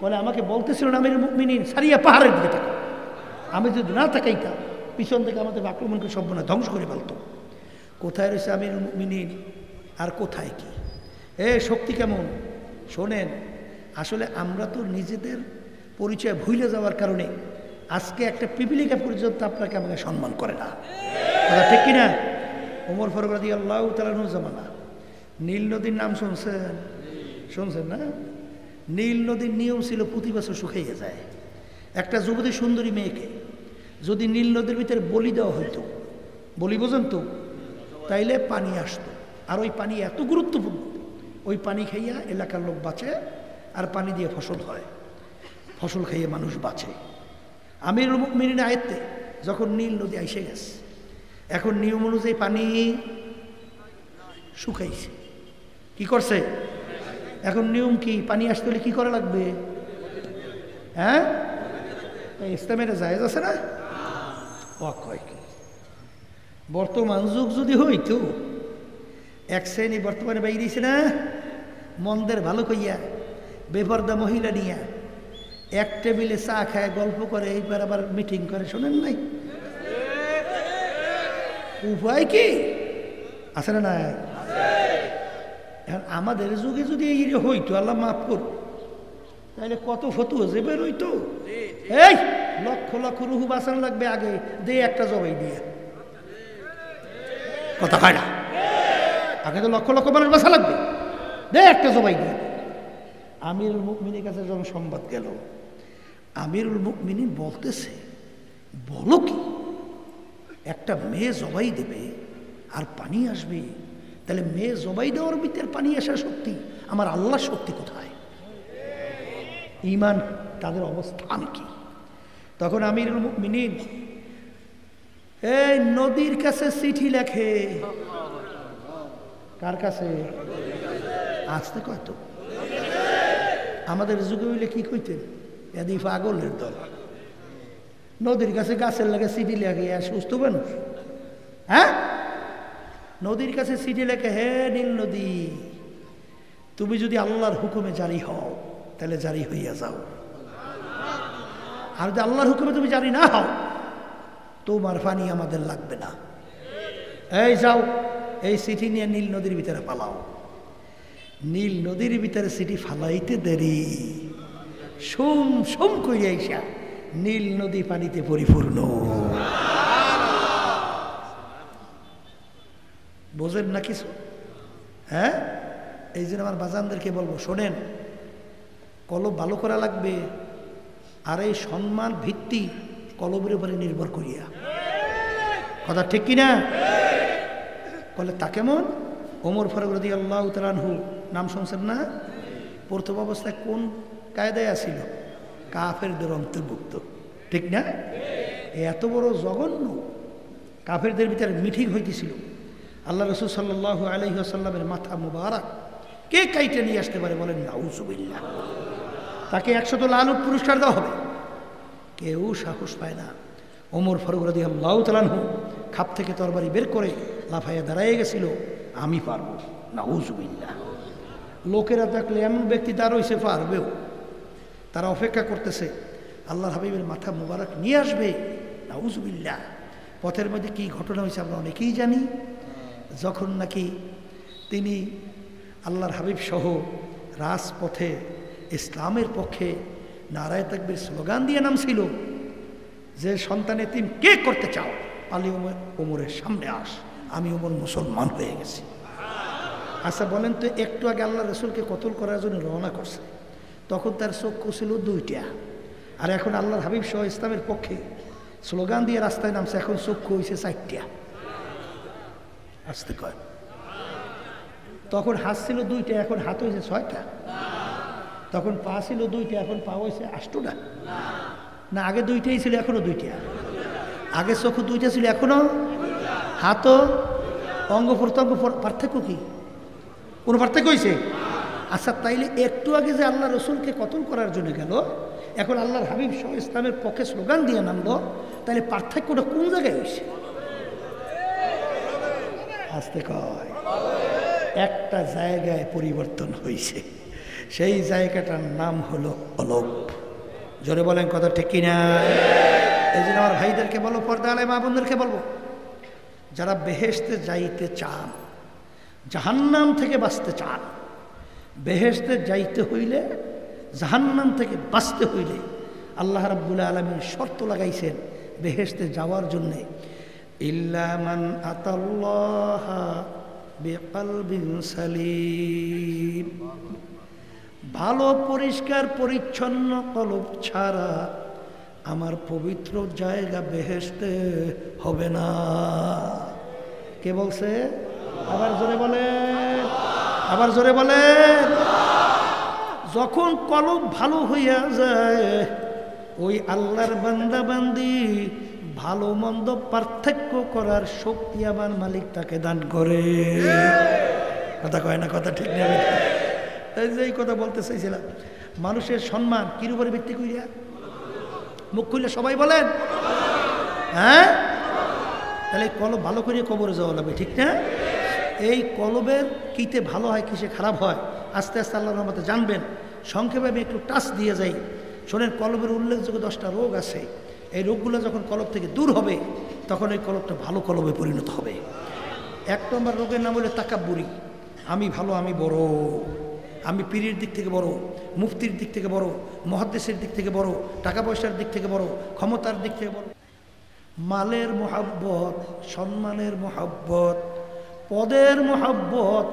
বলে, আমাকে বলতেছিল আমিরুল মুমিনিন সারিয়া পাহাড়ের দিকে তাকাও। আমি যদি না তাকাইতাম, পিছন থেকে আমাদের আক্রমণ করে সম্পূর্ণ ধ্বংস করে ফেলত। কোথায় রয়েছে আমিরুল মুমিনিন আর কোথায় কি? শক্তি কেমন? শোনেন, আসলে আমরা তো নিজেদের পরিচয় ভুলে যাওয়ার কারণে আজকে একটা পিপিলিকা পর্যন্ত আপনাকে আমাকে সম্মান করে না। ঠিক কিনা? ওমর ফারুক রাদিয়াল্লাহু তাআলা আনহু জামানা, নীল নদীর নাম শুনছেন? শুনছেন না? নীল নদীর নিয়ম ছিল প্রতি বছর শুকিয়ে যায়। একটা যুবতী সুন্দরী মেয়েকে যদি নীল নদীর ভিতরে বলি দেওয়া হইতো, বলি বোঝেন তো, তাইলে পানি আসতো। আর ওই পানি এত গুরুত্বপূর্ণ, ওই পানি খাইয়া এলাকার লোক বাঁচে, আর পানি দিয়ে ফসল হয়, ফসল খাইয়ে মানুষ বাঁচে। আমিরুল মুমিনিন আয়ত্তে যখন নীল নদী আইসে গেছে, এখন নিয়ম অনুযায়ী পানি শুকাইছে। কি করছে? এখন নিয়ম কি? পানি আসতে হলে কি করা লাগবে? হ্যাঁ, ইসলামের জায়েজ আছে না? কয় কি বর্তমান যুগ যদি হইতো, এক শ্রেণী বর্তমানে বাইরেছে না, মন্দের ভালো কইয়া বেপর্দা মহিলা নিয়া এক টেবিলে চা খায়, গল্প করে, এইবার আবার মিটিং করে। শোনেন নাই? উপায় কি আছে না? নাই। এখন আমাদের যুগে যদি এই হইতো, আল্লাহ মাফ করো, তাহলে কত ফতুয়া যে বের হইতো। এই লক্ষ লক্ষ রুহু বাঁচানো লাগবে, আগে দে একটা জবাই দিয়ে। কথা হয় না? আগে তো লক্ষ লক্ষ মানুষ বাঁচা লাগবে, দে একটা জবাই দিয়ে। আমিরুল মুমিনের কাছে যখন সংবাদ গেল, আমিরুল মুমিনিন বলতেছে, বলো কি, একটা মেয়ে জবাই দেবে আর পানি আসবে, তাহলে মেয়ে জবাই দেওয়ার ভিতরে পানি আসার শক্তি, আমার আল্লাহর শক্তি কোথায়? ঈমান তাদের অবস্থান কি? তখন আমিরুল মুমিনিন এই নদীর কাছে চিঠি লেখে। কার কাছে? আসতে কত আমাদের যুগে হইলে কি কইতেন, এদি পাগলের দল। নদীর কাছে গাছের লাগে সিটি লাগে সুস্থ মানুষ। হ্যাঁ, নদীর কাছে সিটি লেখে, হে নীল নদী, তুমি যদি আল্লাহর হুকুমে জারি হও তাহলে জারি হইয়া যাও, আর যদি আল্লাহর হুকুমে তুমি জারি না হও তোমার পানি আমাদের লাগবে না। এই যাও, এই চিঠি নিয়ে নীল নদীর ভিতরে পালাও। নীল নদীর ভিতরে চিঠি ফালাইতে দেরি, সোম সোম কইয়া আইসা নীল নদী পানিতে পরিপূর্ণ। বোঝেন না কিছু? হ্যাঁ, এই জন্য আমার বাজানদেরকে বলবো, শোনেন, কলব ভালো করা লাগবে, আর এই সম্মান ভিত্তি কলবের উপরে নির্ভর করিয়া। কথা ঠিক কিনা? বলে তা কেমন? ওমর ফারুক রাদিয়াল্লাহু তাআলা আনহু নাম শুনছেন না? প্রথম অবস্থায় কোন কায়দায় আসিল? কাফেরদের অন্তর্ভুক্ত, ঠিক না? এত বড় জঘন্য কাফেরদের ভিতরে মিটিং হইতেছিল। আল্লাহ রাসূল সাল্লাল্লাহু আলাইহি ওয়াসাল্লামের মাথা মুবারক কে কাইটে নিয়ে আসতে পারে? বলেন নাউযুবিল্লাহ। তাকে 100 লালুক পুরস্কার দেওয়া হবে, কেউ সাহস পায় না। ওমর ফারুক রাদিয়াল্লাহু তাআলা আনহু খাপ থেকে তরবারি বের করে লাফাইয়া দাঁড়াইয়া গেছিল, আমি পারবো। নাউযুবিল্লাহ। লোকেরা দেখলে এমন ব্যক্তি দাঁড়াইছে পারবেও, তারা অপেক্ষা করতেছে আল্লাহর হাবিবের মাথা মুবারক নিয়ে আসবে। নাউযুবিল্লাহ। পথের মধ্যে কি ঘটনা হয়েছে আমরা অনেকেই জানি। যখন নাকি তিনি আল্লাহর হাবিব সহ রাজপথে ইসলামের পক্ষে নারায়ে তাকবীর স্লোগান দিয়ে নামছিল, যে সন্তান এতিম কে করতে চাও, পালি ওমরের সামনে আস, আমি ওমর মুসলমান হয়ে গেছি। আচ্ছা বলেন তো, একটু আগে আল্লাহ রসুলকে কতল করার জন্য রওনা করছে, তখন তার চক্ষু ছিল 2টা, আর এখন আল্লাহর হাবিব সহ ইসলামের পক্ষে স্লোগান দিয়ে রাস্তায় নামছে, এখন চক্ষু হয়েছে 4টা। আসতে কয়, তখন হাত ছিল 2টা, এখন হাত হয়েছে 6টা। তখন পা ছিল 2টা, এখন পা হয়েছে 8টা। না, আগে 2টাই ছিল, এখনো 2টা। আগে চক্ষু 2টা ছিল, এখনো হাতও। অঙ্গ প্রত্যঙ্গ পার্থক্য কি? কোনো পার্থক্য হয়েছে? আচ্ছা, তাইলে একটু আগে যে আল্লাহ রসুলকে কতল করার জন্য গেল, এখন আল্লাহর হাবিব সহ ইসলামের পক্ষে স্লোগান দিয়ে নামলো, তাহলে পার্থক্যটা কোন জায়গায় হয়েছে? আসতে কয়, একটা জায়গায় পরিবর্তন হয়েছে, সেই জায়গাটার নাম হলো কলব। জোরে বলেন কথা ঠিক কিনা? এই জন্য আমার ভাইদেরকে বলো, পর্দা আলে মা বোনদেরকে বলবো, যারা বেহেশতে যাইতে চান, জাহান্নাম থেকে বাঁচতে চান, বেহেশতে যাইতে হইলে, জাহান্নাম থেকে বাঁচতে হইলে আল্লাহ রাব্বুল আলামিন শর্ত লাগাইছেন বেহেশতে যাওয়ার জন্যে, ইল্লা মান আতাল্লাহা বিকলবিন সালিম। ভালো পরিষ্কার পরিচ্ছন্ন কলব ছাড়া আমার পবিত্র জায়গা বেহেশতে হবে না। কে বলছে? আবার জোরে বলেন, আবার জোরে বলেন। যখন কলব ভালো হইয়া যায়, ওই আল্লাহর বান্দা বান্দি ভালো মন্দ পার্থক্য করার শক্তি আমার মালিক তাকে দান করে। কথা কয় না? কথা ঠিক নেবে? এই যে এই কথা বলতে চাইছিলাম, মানুষের সম্মান কির উপরে ভিত্তি করিয়া? মুখ খুললে সবাই বলেন, হ্যাঁ? তাহলে কলব ভালো করে কবরে যাওয়া লাগবে, ঠিক না? এই কলবের কিতে ভালো হয়, কিসে খারাপ হয়, আস্তে আস্তে আল্লাহর রহমতে জানবেন। সংক্ষেপে আমি একটু টাচ দিয়ে যাই। শোনেন, কলবের উল্লেখযোগ্য 10টা রোগ আছে। এই রোগগুলো যখন কলব থেকে দূর হবে, তখন এই কলবটা ভালো কলবে পরিণত হবে। 1 নম্বর রোগের নাম হলো তাকাব্বুরি। আমি ভালো, আমি বড়, আমি পীরের দিক থেকে বড়, মুফতির দিক থেকে বড়, মুহাদ্দিসের দিক থেকে বড়, টাকা পয়সার দিক থেকে বড়, ক্ষমতার দিক থেকে বড়, মালের মোহাব্বত, সম্মানের মোহাব্বত, পদের মোহাব্বত,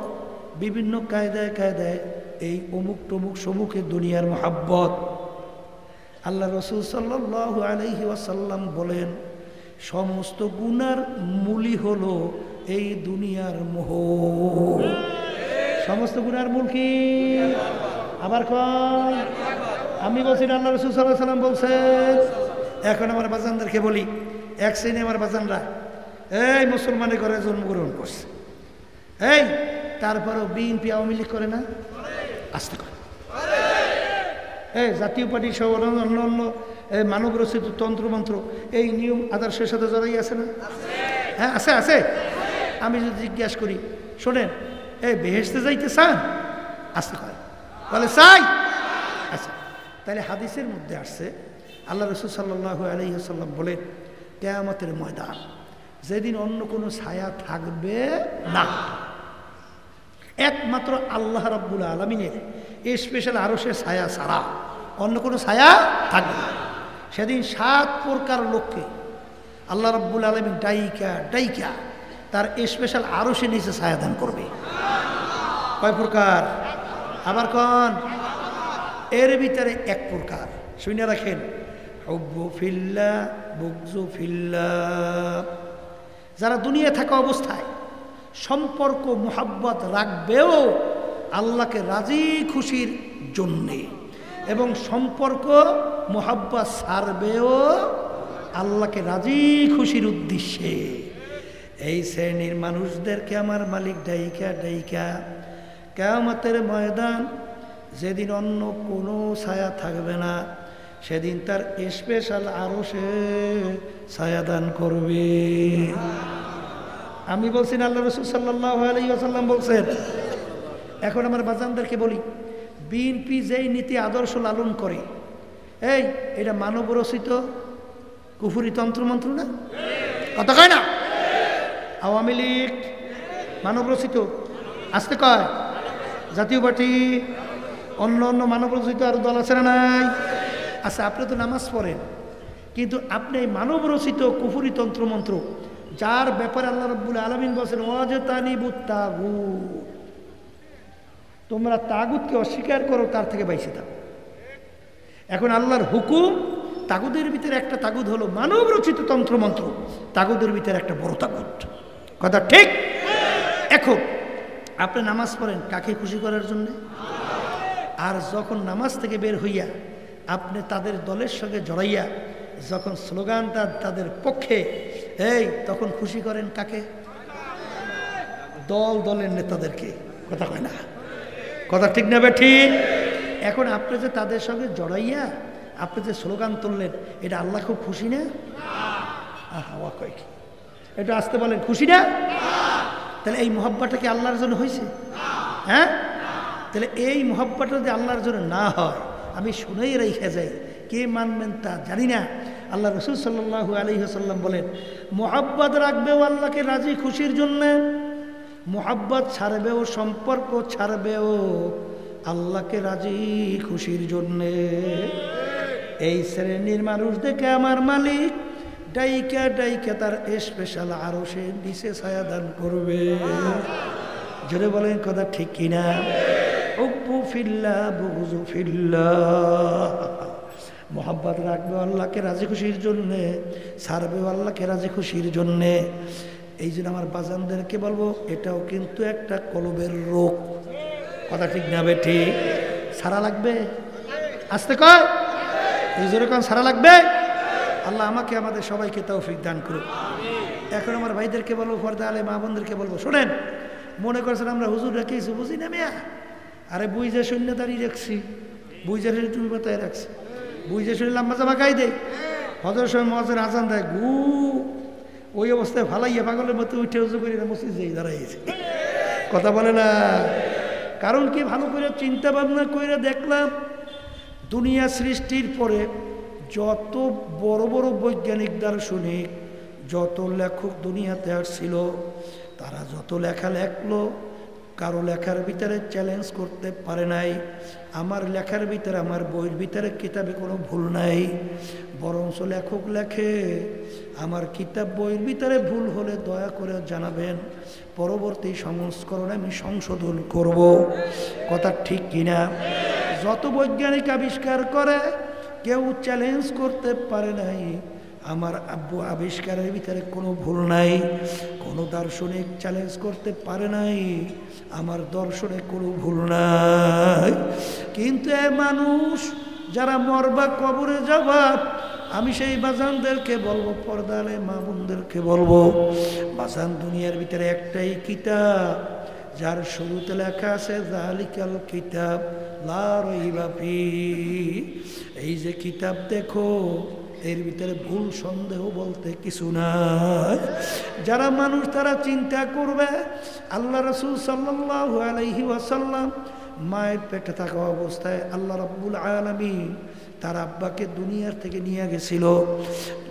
বিভিন্ন কায়দায় কায়দায় এই অমুক টমুক সমুখে দুনিয়ার মোহাব্বত। আল্লাহ রসুল সাল্লাল্লাহু আলাইহি ওয়াসাল্লাম বলেন, সমস্ত গুনার মূলই হলো এই দুনিয়ার মোহ। সমস্ত গুনার মূল কি? আবার কয়, আমি বলছি না, আল্লাহ রসুল সাল্লাল্লাহু আলাইহি ওয়াসাল্লাম বলছেন। এখন আমার বাজানদেরকে বলি, এক শ্রেণী আমার বাজানরা এই মুসলমানের ঘরে জন্মগ্রহণ করছে, এই তারপরেও বিএনপি আওয়ামী লীগ করে না? আসতে করে। জাতীয় পার্টি সহ অন্য অন্য মানব রচিত তন্ত্রমন্ত্র এই নিয়ম আদর্শের সাথে জড়াই আছে না? হ্যাঁ, আছে আছে। আমি যদি জিজ্ঞাসা করি, শোনেন, বেহেশতে যাইতে চান? আসতে হয় বলে চাই। আচ্ছা, তাহলে হাদিসের মধ্যে আসছে আল্লাহ রাসূল সাল্লাল্লাহু আলাইহি ওয়াসাল্লাম বলেন, কিয়ামতের ময়দান যেদিন অন্য কোনো ছায়া থাকবে না, একমাত্র আল্লাহ রাব্বুল আলামিনের এই স্পেশাল আরশের ছায়া ছাড়া অন্য কোনো ছায়া থাকবে না। সেদিন 7 প্রকার লোককে আল্লাহ রাব্বুল আলামিন ডাইকা তার স্পেশাল আরশের নিচে ছায়া দান করবে। কয় প্রকার? আবার কোন? এর ভিতরে 1 প্রকার শুনে রাখেন, হুব্বু ফিল্লাহ বুগযু ফিল্লাহ। যারা দুনিয়া থাকা অবস্থায় সম্পর্ক মোহাব্বত রাখবেও আল্লাহকে রাজি খুশির জন্যে, এবং সম্পর্ক মোহাব্বত ছাড়বেও আল্লাহকে রাজি খুশির উদ্দেশ্যে, এই শ্রেণীর মানুষদেরকে আমার মালিক ডাইকা কিয়ামতের ময়দান যেদিন অন্য কোনো ছায়া থাকবে না, সেদিন তার স্পেশাল আরশে ছায়া দান করবে। আমি বলছি না, আল্লাহ রাসূল সাল্লাল্লাহু আলাইহি ওয়াসাল্লাম বলছেন। এখন আমার বাজানদেরকে বলি, বিএনপি যেই নীতি আদর্শ লালন করে, এটা মানব রচিত কুফরি তন্ত্রমন্ত্র না? কথা কয় না? আওয়ামী লীগ মানব রচিত, আসতে কয় জাতীয় পার্টি, অন্য অন্য মানব রচিত আর দল আছে না নাই? আচ্ছা, আপনি তো নামাজ পড়েন, কিন্তু আপনি মানব রচিত কুফরি তন্ত্রমন্ত্র, যার ব্যাপারে আল্লাহ রাব্বুল আলামিন বলেন ওয়াজতানিবুত তাগুত, তোমরা তাগুতকে অস্বীকার করো, তার থেকে বাইসে থাকো। এখন আল্লাহর হুকুম, তাগুদের ভিতরে একটা তাগুদ হলো মানব রচিত তন্ত্রমন্ত্র, তাগুদের ভিতরে একটা বড় তাগুদ। কথা ঠিক? এখন আপনি নামাজ পড়েন কাকে খুশি করার জন্য? আর যখন নামাজ থেকে বের হইয়া আপনি তাদের দলের সঙ্গে জড়াইয়া যখন স্লোগান তাদের পক্ষে, তখন খুশি করেন কাকে? দলের নেতাদেরকে। কথা কয় না? কথা ঠিক না ঠিক? এখন আপনি যে তাদের সঙ্গে জড়াইয়া আপনি যে স্লোগান তুললেন, এটা আল্লাহ খুব খুশি না? হাওয়া কয় কি? এটা আসতে বলেন, খুশি না? তাহলে এই মোহাব্বতটা কি আল্লাহর জন্য হয়েছে? হ্যাঁ, তাহলে এই মোহাব্বতটা যদি আল্লাহর জন্য না হয়, আমি শুনেই রেখে যাই, কে মানবেন তা জানি না। আল্লাহ রাসূল সাল্লাল্লাহু আলাইহি ওয়াসাল্লাম বলেন, মোহাব্বত রাখবেও আল্লাহকে রাজি খুশির জন্য, মোহাব্বত ছাড়বেও, সম্পর্ক ছাড়বেও আল্লাহকে রাজি খুশির জন্যে। এই শ্রেণীর মানুষ দেখে আমার মালিক ডাইকা তার স্পেশাল আরশে নিচে ছায়া দান করবে। জোরে বলেন, কথা ঠিক কিনা? হুব্বু ফিল্লাহ বুগযু ফিল্লাহ, মোহাব্বত রাখবে আল্লাহকে রাজি খুশির জন্যে, ছাড়বেও আল্লাহকে রাজি খুশির জন্যে। এই জন্য আমার বাজানদেরকে বলবো, এটাও কিন্তু একটা কলবের রোগ। কথা ঠিক না বেঠি? সারা লাগবে, আসতে কয়, এই জোরে কোন সারা লাগবে? আল্লাহ আমাকে আমাদের সবাইকে তৌফিক দান করুক। এখন আমার ভাইদেরকে বলবো, পর্দা আলে মা বোনদেরকে বলবো, শোনেন, মনে করছেন আমরা হুজুর রেখেছি, বুঝি না মিয়া? আরে বুঝে শূন্য দাঁড়িয়ে রাখছি, বুঝে তুমি মাথায় রাখছি, বুঝে শুনে লম্বা জামা গাই দেয়, হজর সময় মজের আজান দেয়, ওই অবস্থায় ভালাইয়া পাগলের মতো উঠে উজু করি না, মসজিদ যাই দাঁড়াইছে। কথা বলে না? কারণ কি, ভালো করে চিন্তা ভাবনা করে দেখলাম, দুনিয়া সৃষ্টির পরে যত বড় বড় বৈজ্ঞানিক দার্শনিক, যত লেখক দুনিয়াতে আসছিল, তারা যত লেখা লেখলো, কারো লেখার ভিতরে চ্যালেঞ্জ করতে পারে নাই। আমার লেখার ভিতরে, আমার বইয়ের ভিতরে, কিতাবে কোনো ভুল নাই। বরঞ্চ লেখক লেখে, আমার কিতাব বইয়ের ভিতরে ভুল হলে দয়া করে জানাবেন, পরবর্তী সংস্করণে আমি সংশোধন করব। কথা ঠিক কিনা? যত বৈজ্ঞানিক আবিষ্কার করে, কেউ চ্যালেঞ্জ করতে পারে নাই আমার আব্বু আবিষ্কারের ভিতরে কোনো ভুল নাই। কোনো দার্শনিক চ্যালেঞ্জ করতে পারে নাই আমার দর্শনে কোনো ভুল নাই। কিন্তু এ মানুষ যারা মরবা, কবরে যাবা, আমি সেই বাজানদেরকে বলবো, পর্দালে মা বোনদেরকে বলবো, বাজান দুনিয়ার ভিতরে একটাই কিতাব, যার শুরুতে লেখা আছে যালিকাল কিতাব লা রাইবা ফীহি, এই যে কিতাব দেখো এর ভিতরে ভুল সন্দেহ বলতে কিছু নাই। যারা মানুষ তারা চিন্তা করবে আল্লাহ রাসূল সাল্লাল্লাহু আলাইহি ওয়াসাল্লাম মায়ের পেটে থাকা অবস্থায় আল্লাহ রাব্বুল আলামিন তার আব্বাকে দুনিয়ার থেকে নিয়ে গেছিল।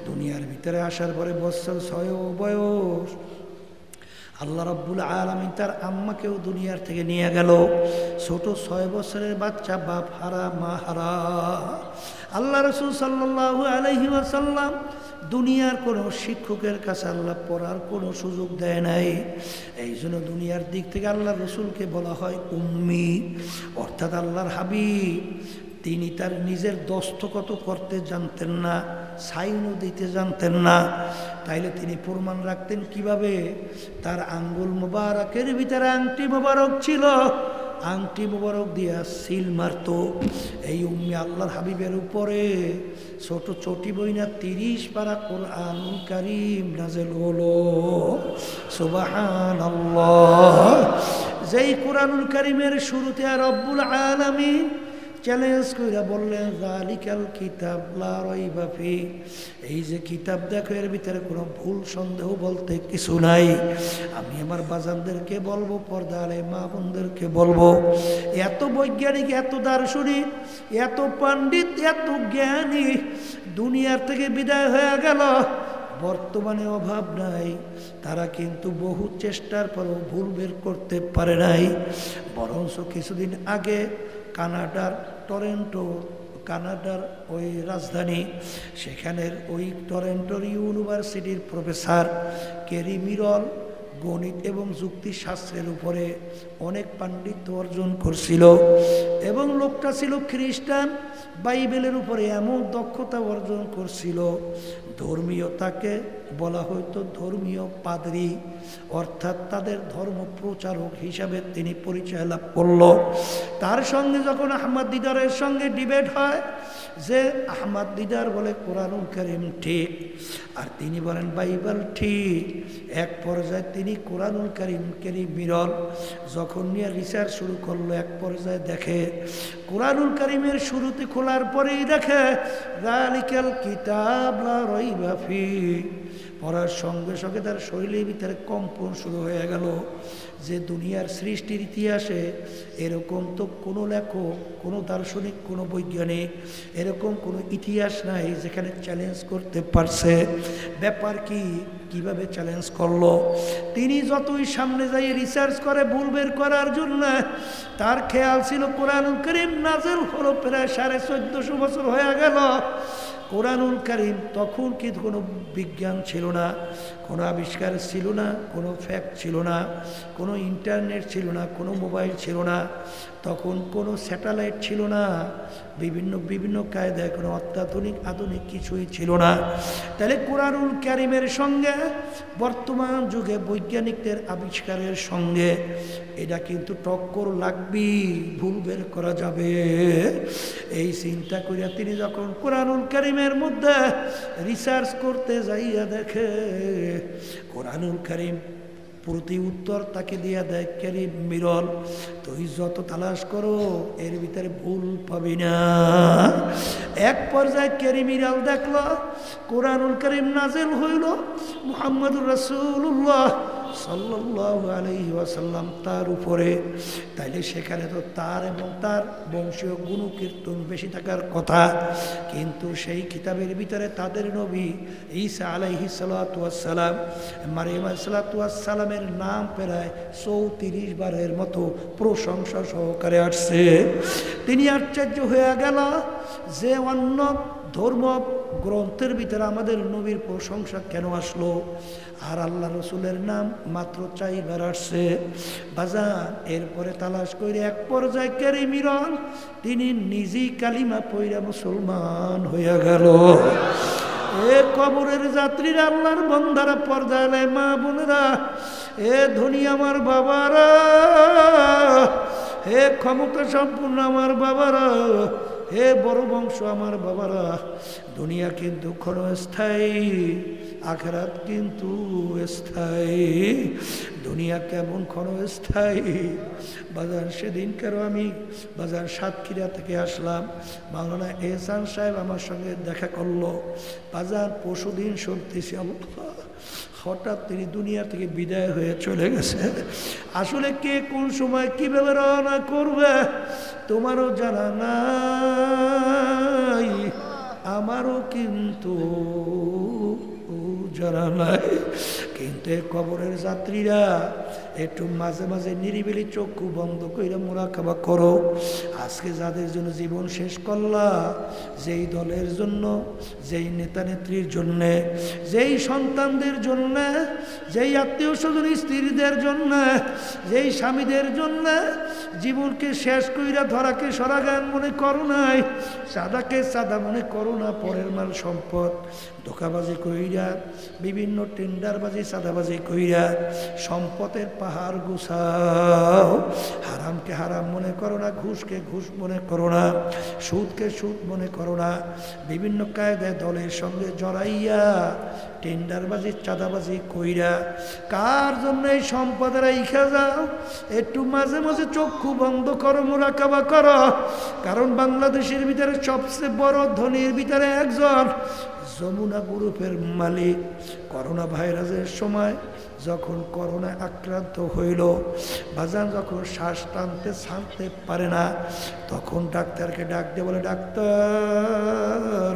দুনিয়ার ভিতরে আসার পরে বছর 6 বয়স আল্লাহ রাব্বুল আলামিন তার আম্মাকেও দুনিয়ার থেকে নিয়ে গেল। ছোট 6 বছরের বাচ্চা, বাপ হারা মা হারা। আল্লাহ রাসূল সাল্লাল্লাহু আলাইহি ওয়াসাল্লাম দুনিয়ার কোনো শিক্ষকের কাছে আল্লাহ পড়ার কোনো সুযোগ দেয় নাই। এই জন্য দুনিয়ার দিক থেকে আল্লাহ রসুলকে বলা হয় উম্মি, অর্থাৎ আল্লাহর হাবিব। তিনি তার নিজের দস্তখত করতে জানতেন না, সাইনও দিতে জানতেন না। তাইলে তিনি প্রমাণ রাখতেন কিভাবে? তার আঙ্গুল মোবারকের ভিতরে আংটি মোবারক ছিল, আংটি মোবারক দিয়া সিল মারত। এই উম্মি আল্লাহর হাবিবের উপরে ছোট চটি বইনা 30 পারা কোরআনুল কারীম নাযিল হলো। সুবহানাল্লাহ। যেই কোরআনুল কারীমের শুরুতে রব্বুল আলামিন চ্যালেঞ্জ কইরা বললেন যালিকাল কিতাব লা রাইবা ফীহি, এই যে কিতাব দেখো এর ভিতরে কোনো ভুল সন্দেহ বলতে কিছু নাই। আমি আমার বাজানদেরকে বলবো, পর্দারে মা বোনদেরকে বলবো, এত বৈজ্ঞানিক, এত দার্শনিক, এত পণ্ডিত, এত জ্ঞানী দুনিয়ার থেকে বিদায় হয়ে গেল, বর্তমানে অভাব নাই। তারা কিন্তু বহু চেষ্টার পরও ভুল বের করতে পারে নাই। বরঞ্চ কিছুদিন আগে কানাডার টরেন্টো, কানাডার ওই রাজধানী, সেখানের ওই টরেন্টোর ইউনিভার্সিটির প্রফেসর কেরি মিরল গণিত এবং যুক্তিশাস্ত্রের উপরে অনেক পাণ্ডিত্য অর্জন করছিল এবং লোকটা ছিল খ্রিস্টান। বাইবেলের উপরে এমন দক্ষতা অর্জন করছিল, ধর্মীয়তাকে বলা হয়তো ধর্মীয় পাদ্রী, অর্থাৎ তাদের ধর্ম প্রচারক হিসাবে তিনি পরিচয় লাভ করল। তার সঙ্গে যখন আহমদ দিদারের সঙ্গে ডিবেট হয় যে আহমদ দিদার বলে কোরআনুল কারীম ঠিক আর তিনি বলেন বাইবেল ঠিক, এক পর্যায়ে তিনি কোরআনুল কারীম কেরি মিরল যখন নিয়ে রিসার্চ শুরু করলো, এক পর্যায়ে দেখে কোরআনুল কারীমের শুরুতে খোলার পরেই দেখে যালিকাল কিতাব লা রাইবা ফীহি। পড়ার সঙ্গে সঙ্গে তার শরীরের ভিতরে কম্পন শুরু হয়ে গেল যে দুনিয়ার সৃষ্টির ইতিহাসে এরকম তো কোনো লেখক, কোনো দার্শনিক, কোনো বৈজ্ঞানিক, এরকম কোনো ইতিহাস নাই যেখানে চ্যালেঞ্জ করতে পারছে। ব্যাপার কি? কিভাবে চ্যালেঞ্জ করলো? তিনি যতই সামনে যাই রিসার্চ করে ভুল বের করার জন্য, তার খেয়াল ছিল কোরআনুল কারীম নাযিল হলো প্রায় 1450 বছর হয়ে গেল। কোরআনুল কারীম তখন কিন্তু কোনো বিজ্ঞান ছিল না, কোনো আবিষ্কার ছিল না, কোনো ফ্যাক্ট ছিল না, কোনো ইন্টারনেট ছিল না, কোনো মোবাইল ছিল না, তখন কোনো স্যাটেলাইট ছিল না, বিভিন্ন কায়দায় কোনো অত্যাধুনিক আধুনিক কিছুই ছিল না। তাহলে কোরআনুল কারীমের সঙ্গে বর্তমান যুগে বৈজ্ঞানিকদের আবিষ্কারের সঙ্গে এটা কিন্তু টক্কর লাগবেই, ভুল বের করা যাবে। এই চিন্তা করিয়া তিনি যখন কোরআনুল কারীমের মধ্যে রিসার্চ করতে যাইয়া দেখে কোরআনুল কারীম প্রতি উত্তর তাকে দিয়া দেয় কেরি মিরল, তুই যত তালাশ করো এর ভিতরে ভুল পাবি না। এক পর্যায়ে কেরি মিরল দেখলো কোরআনুল কারীম নাযিল হইল মুহাম্মদুর রাসূলুল্লাহ সাল্লাল্লাহু আলাইহি ওয়াসাল্লাম তার উপরে। তাইলে সেখানে তো তার এবং তার বংশীয় গুণকীর্তন বেশি থাকার কথা, কিন্তু সেই কিতাবের ভিতরে তাদের নবী ঈসা আলাইহিস সালাতু ওয়াস সালাম, মারইয়াম আলাইহিস সালাতু ওয়াস সালামের নাম প্রায় 34 বারের মতো প্রশংসা সহকারে আসছে। তিনি আশ্চর্য হয়ে গেল যে অন্য ধর্ম গ্রন্থের ভিতরে আমাদের নবীর প্রশংসা কেন আসলো আর আল্লাহ রসুলের নাম মাত্র 4 বার আসছে। বাজান এরপরে তালাশ করে এক পর্যায়ে কেরি মিরল তিনি নিজেই কালিমা পয়রা মুসলমান হইয়া গেল। এ কবরের যাত্রীরা, আল্লাহর বন্দারা, পর্দায় মা বোনেরা, এ ধনী আমার বাবারা, হে ক্ষমতা সম্পূর্ণ আমার বাবারা, হে বড় বংশ আমার বাবারা, দুনিয়া কিন্তু ক্ষণস্থায়ী, আখিরাত কিন্তু স্থায়ী। দুনিয়া কেমন ক্ষণস্থায়ী বাজার, সেদিনকারও আমি বাজার সাতক্ষীরা থেকে আসলাম, মাওলানা এহসান সাহেব আমার সঙ্গে দেখা করলো। বাজার পরশুদিন শুনতেছি হঠাৎ তিনি দুনিয়া থেকে বিদায় হয়ে চলে গেছে। আসলে কে কোন সময় কিভাবে রওনা করবে তোমারও জানা নাই, আমারও কিন্তু জানা নাই। কিন্তু কবরের যাত্রীরা একটু মাঝে মাঝে নিরিবিলি চক্ষু বন্ধ করে মুরাকাবা করো। আজকে যাদের জন্য জীবন শেষ করলা, যেই দলের জন্য, যেই নেতা নেত্রীর জন্যে, যেই সন্তানদের জন্যে, যেই আত্মীয় স্বজন স্ত্রীদের জন্য, যেই স্বামীদের জন্য জীবনকে শেষ কইরা ধরাকে সরাগান মনে করো নাই, সাদাকে সাদা মনে করো না, পরের মাল সম্পদ ধোকাবাজি কইরা, বিভিন্ন টেন্ডারবাজি সাদাবাজি কইরা সম্পদের পাহাড় গুছাও। হারামকে হারাম মনে করো না, ঘুষকে ঘুষ মনে করো না, সুদকে সুদ মনে করো না। বিভিন্ন কায়দায় দলের সঙ্গে জড়াইয়া টেন্ডারবাজি চাঁদাবাজি কইরা কার জন্য এই সম্পদের ইখা যাও। একটু মাঝে মাঝে চক্ষু বন্ধ করো, মুরাকাবা করো। কারণ বাংলাদেশের ভিতরে সবচেয়ে বড় ধনীর ভিতরে একজন যমুনা গ্রুপের মালিক। করোনা ভাইরাসের সময় যখন করোনা আক্রান্ত হইল, বাজান যখন শ্বাস টানতে ছাড়তে পারে না, তখন ডাক্তারকে ডাক দিয়ে বলে, ডাক্তার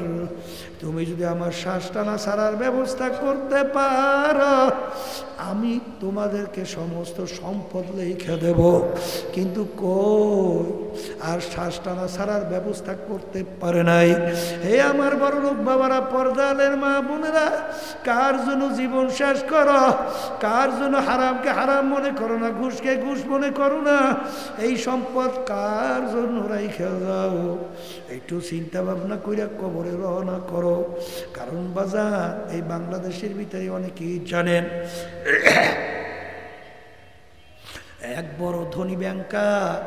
তুমি যদি আমার শ্বাস টানা ছাড়ার ব্যবস্থা করতে পারো, আমি তোমাদেরকে সমস্ত সম্পদ লিখে দেব। কিন্তু কই আর শ্বাস টানা ছাড়ার ব্যবস্থা করতে পারে নাই। হে আমার বড় লোক বাবারা, পর্দালের মা বোনেরা, কার জন্য জীবন শেষ করো, কার জন্য হারামকে হারাম মনে করো না, ঘুষকে ঘুষ মনে করো না, এই সম্পদ কার জন্য রাইখা যাও। একটু চিন্তা ভাবনা কইরা কবরে রওনা করো। কারণ বাজার এই বাংলাদেশের ভিতরে অনেকেই জানেন, এক বড় ধনী ব্যাংকার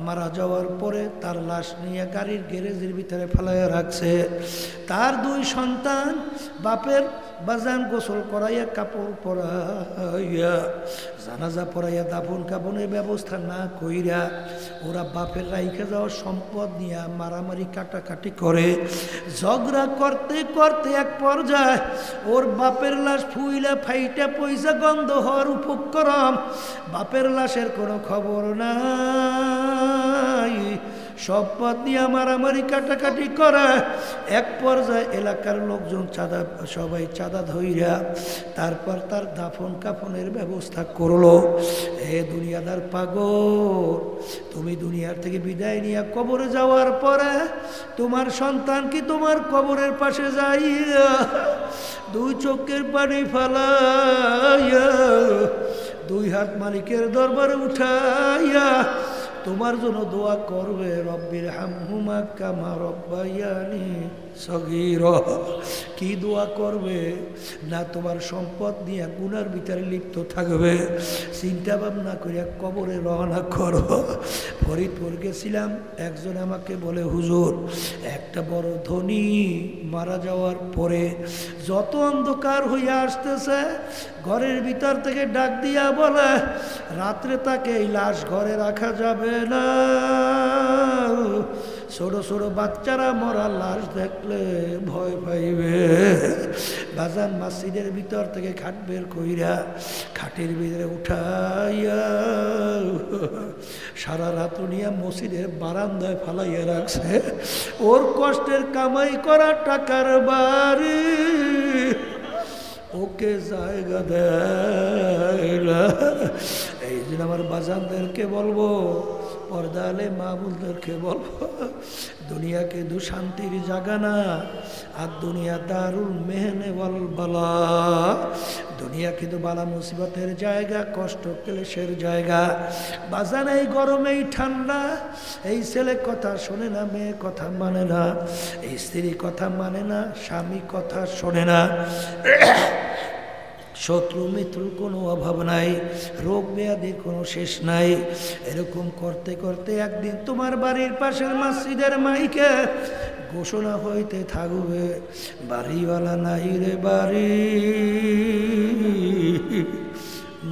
মারা যাওয়ার পরে তার লাশ নিয়ে গাড়ির গ্যারেজের ভিতরে ফেলাইয়া রাখছে। তার দুই সন্তান বাপের বাজান গোসল করাইয়া, কাপড় পরাইয়া, জানাজা পরাইয়া, দাফন কাফনের ব্যবস্থা না কইরা ওরা বাপের রাইখে যাওয়া সম্পদ নিয়ে মারামারি কাটাকাটি করে। ঝগড়া করতে করতে এক পর্যায়ে ওর বাপের লাশ ফুইলা ফাইটা পয়সা গন্ধ হওয়ার উপক্রম। বাপের লাশের কোনো খবর নাই, সম্পদ নিয়ে মারামারি কাটাকাটি করে। এক পর্যায়ে এলাকার লোকজন সবাই চাঁদা ধইরা তারপর তার দাফন কাফনের ব্যবস্থা করলো। হে দুনিয়াদার পাগল, তুমি দুনিয়ার থেকে বিদায় নিয়ে কবরে যাওয়ার পরে তোমার সন্তান কি তোমার কবরের পাশে যাইয়া দুই চোখের পানি ফালাইয়া, দুই হাত মালিকের দরবারে উঠাইয়া তোমার জন্য দোয়া করবে, রব্বির হামহুমা কামা রব্বায়ানি সগীরা। কি দোয়া করবে না, তোমার সম্পদ নিয়ে গুনার ভিতরে লিপ্ত থাকবে। চিন্তা ভাবনা করিয়া কবরে রওনা করো। ফরিদপুর গেছিলাম, একজন আমাকে বলে, হুজুর একটা বড় ধনী মারা যাওয়ার পরে যত অন্ধকার হইয়া আসতেছে, ঘরের ভিতর থেকে ডাক দিয়া বলে, রাত্রে তাকে এই লাশ ঘরে রাখা যাবে না। ছোট ছোট বাচ্চারা মরা লাশ দেখলে ভয় পাইবে। বাজান মসজিদের ভিতর থেকে খাট বের কইরা খাটের ভিতরে উঠাইয়া সারা রাত নিয়ে মসজিদের বারান্দায় ফালাইয়া রাখছে। ওর কষ্টের কামাই করা টাকার বাড়ি ওকে জায়গা দেয়। এই জন্য আমার বাজানদেরকে বলবো, পর্দালে মাহবুবদেরকে বলবো, দুনিয়া কিন্তু শান্তির জায়গা না, আর দুনিয়া দারুল মেহনে ওয়াল বালা। দুনিয়া কিন্তু বালা মুসিবতের জায়গা, কষ্ট ক্লেশের জায়গা। বাজান এই গরমে, এই ঠান্ডা, এই ছেলে কথা শোনে না, মেয়ে কথা মানে না, এই স্ত্রী কথা মানে না, স্বামী কথা শোনে না, শত্রু মিত্রুর কোনো অভাব নাই, রোগ ব্যাধির কোনো শেষ নাই। এরকম করতে করতে একদিন তোমার বাড়ির পাশের মসজিদের মাইকে ঘোষণা হইতে থাকবে, বাড়িওয়ালা নাই রে বাড়ি,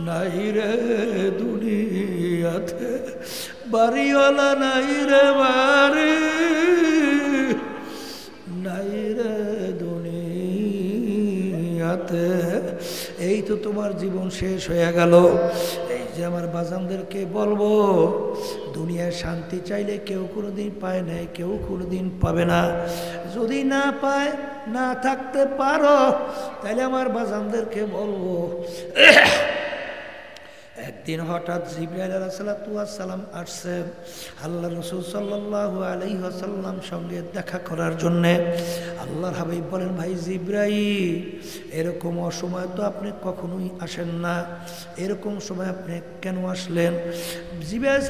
নাই রে দুনিয়াতে, বাড়িওয়ালা নাই রে বাড়ি, নাই রে দুনিয়াতে। এই তো তোমার জীবন শেষ হয়ে গেল। এই যে আমার বাজানদেরকে বলবো, দুনিয়ায় শান্তি চাইলে কেউ কোনোদিন পায় নাই, কেউ কোনোদিন পাবে না। যদি না পায়, না থাকতে পারো, তাহলে আমার বাজানদেরকে বলবো, একদিন হঠাৎ জিবরাইল আলাইহিস সালাম আসছেন আল্লাহ রাসূল সাল্লাল্লাহু আলাইহি ওয়াসাল্লাম সঙ্গে দেখা করার জন্য। আল্লাহর হাবিব বলেন, ভাই জিবরাইল, এরকম অসময় তো আপনি কখনোই আসেন না, এরকম সময় আপনি কেন আসলেন? জিবরাইল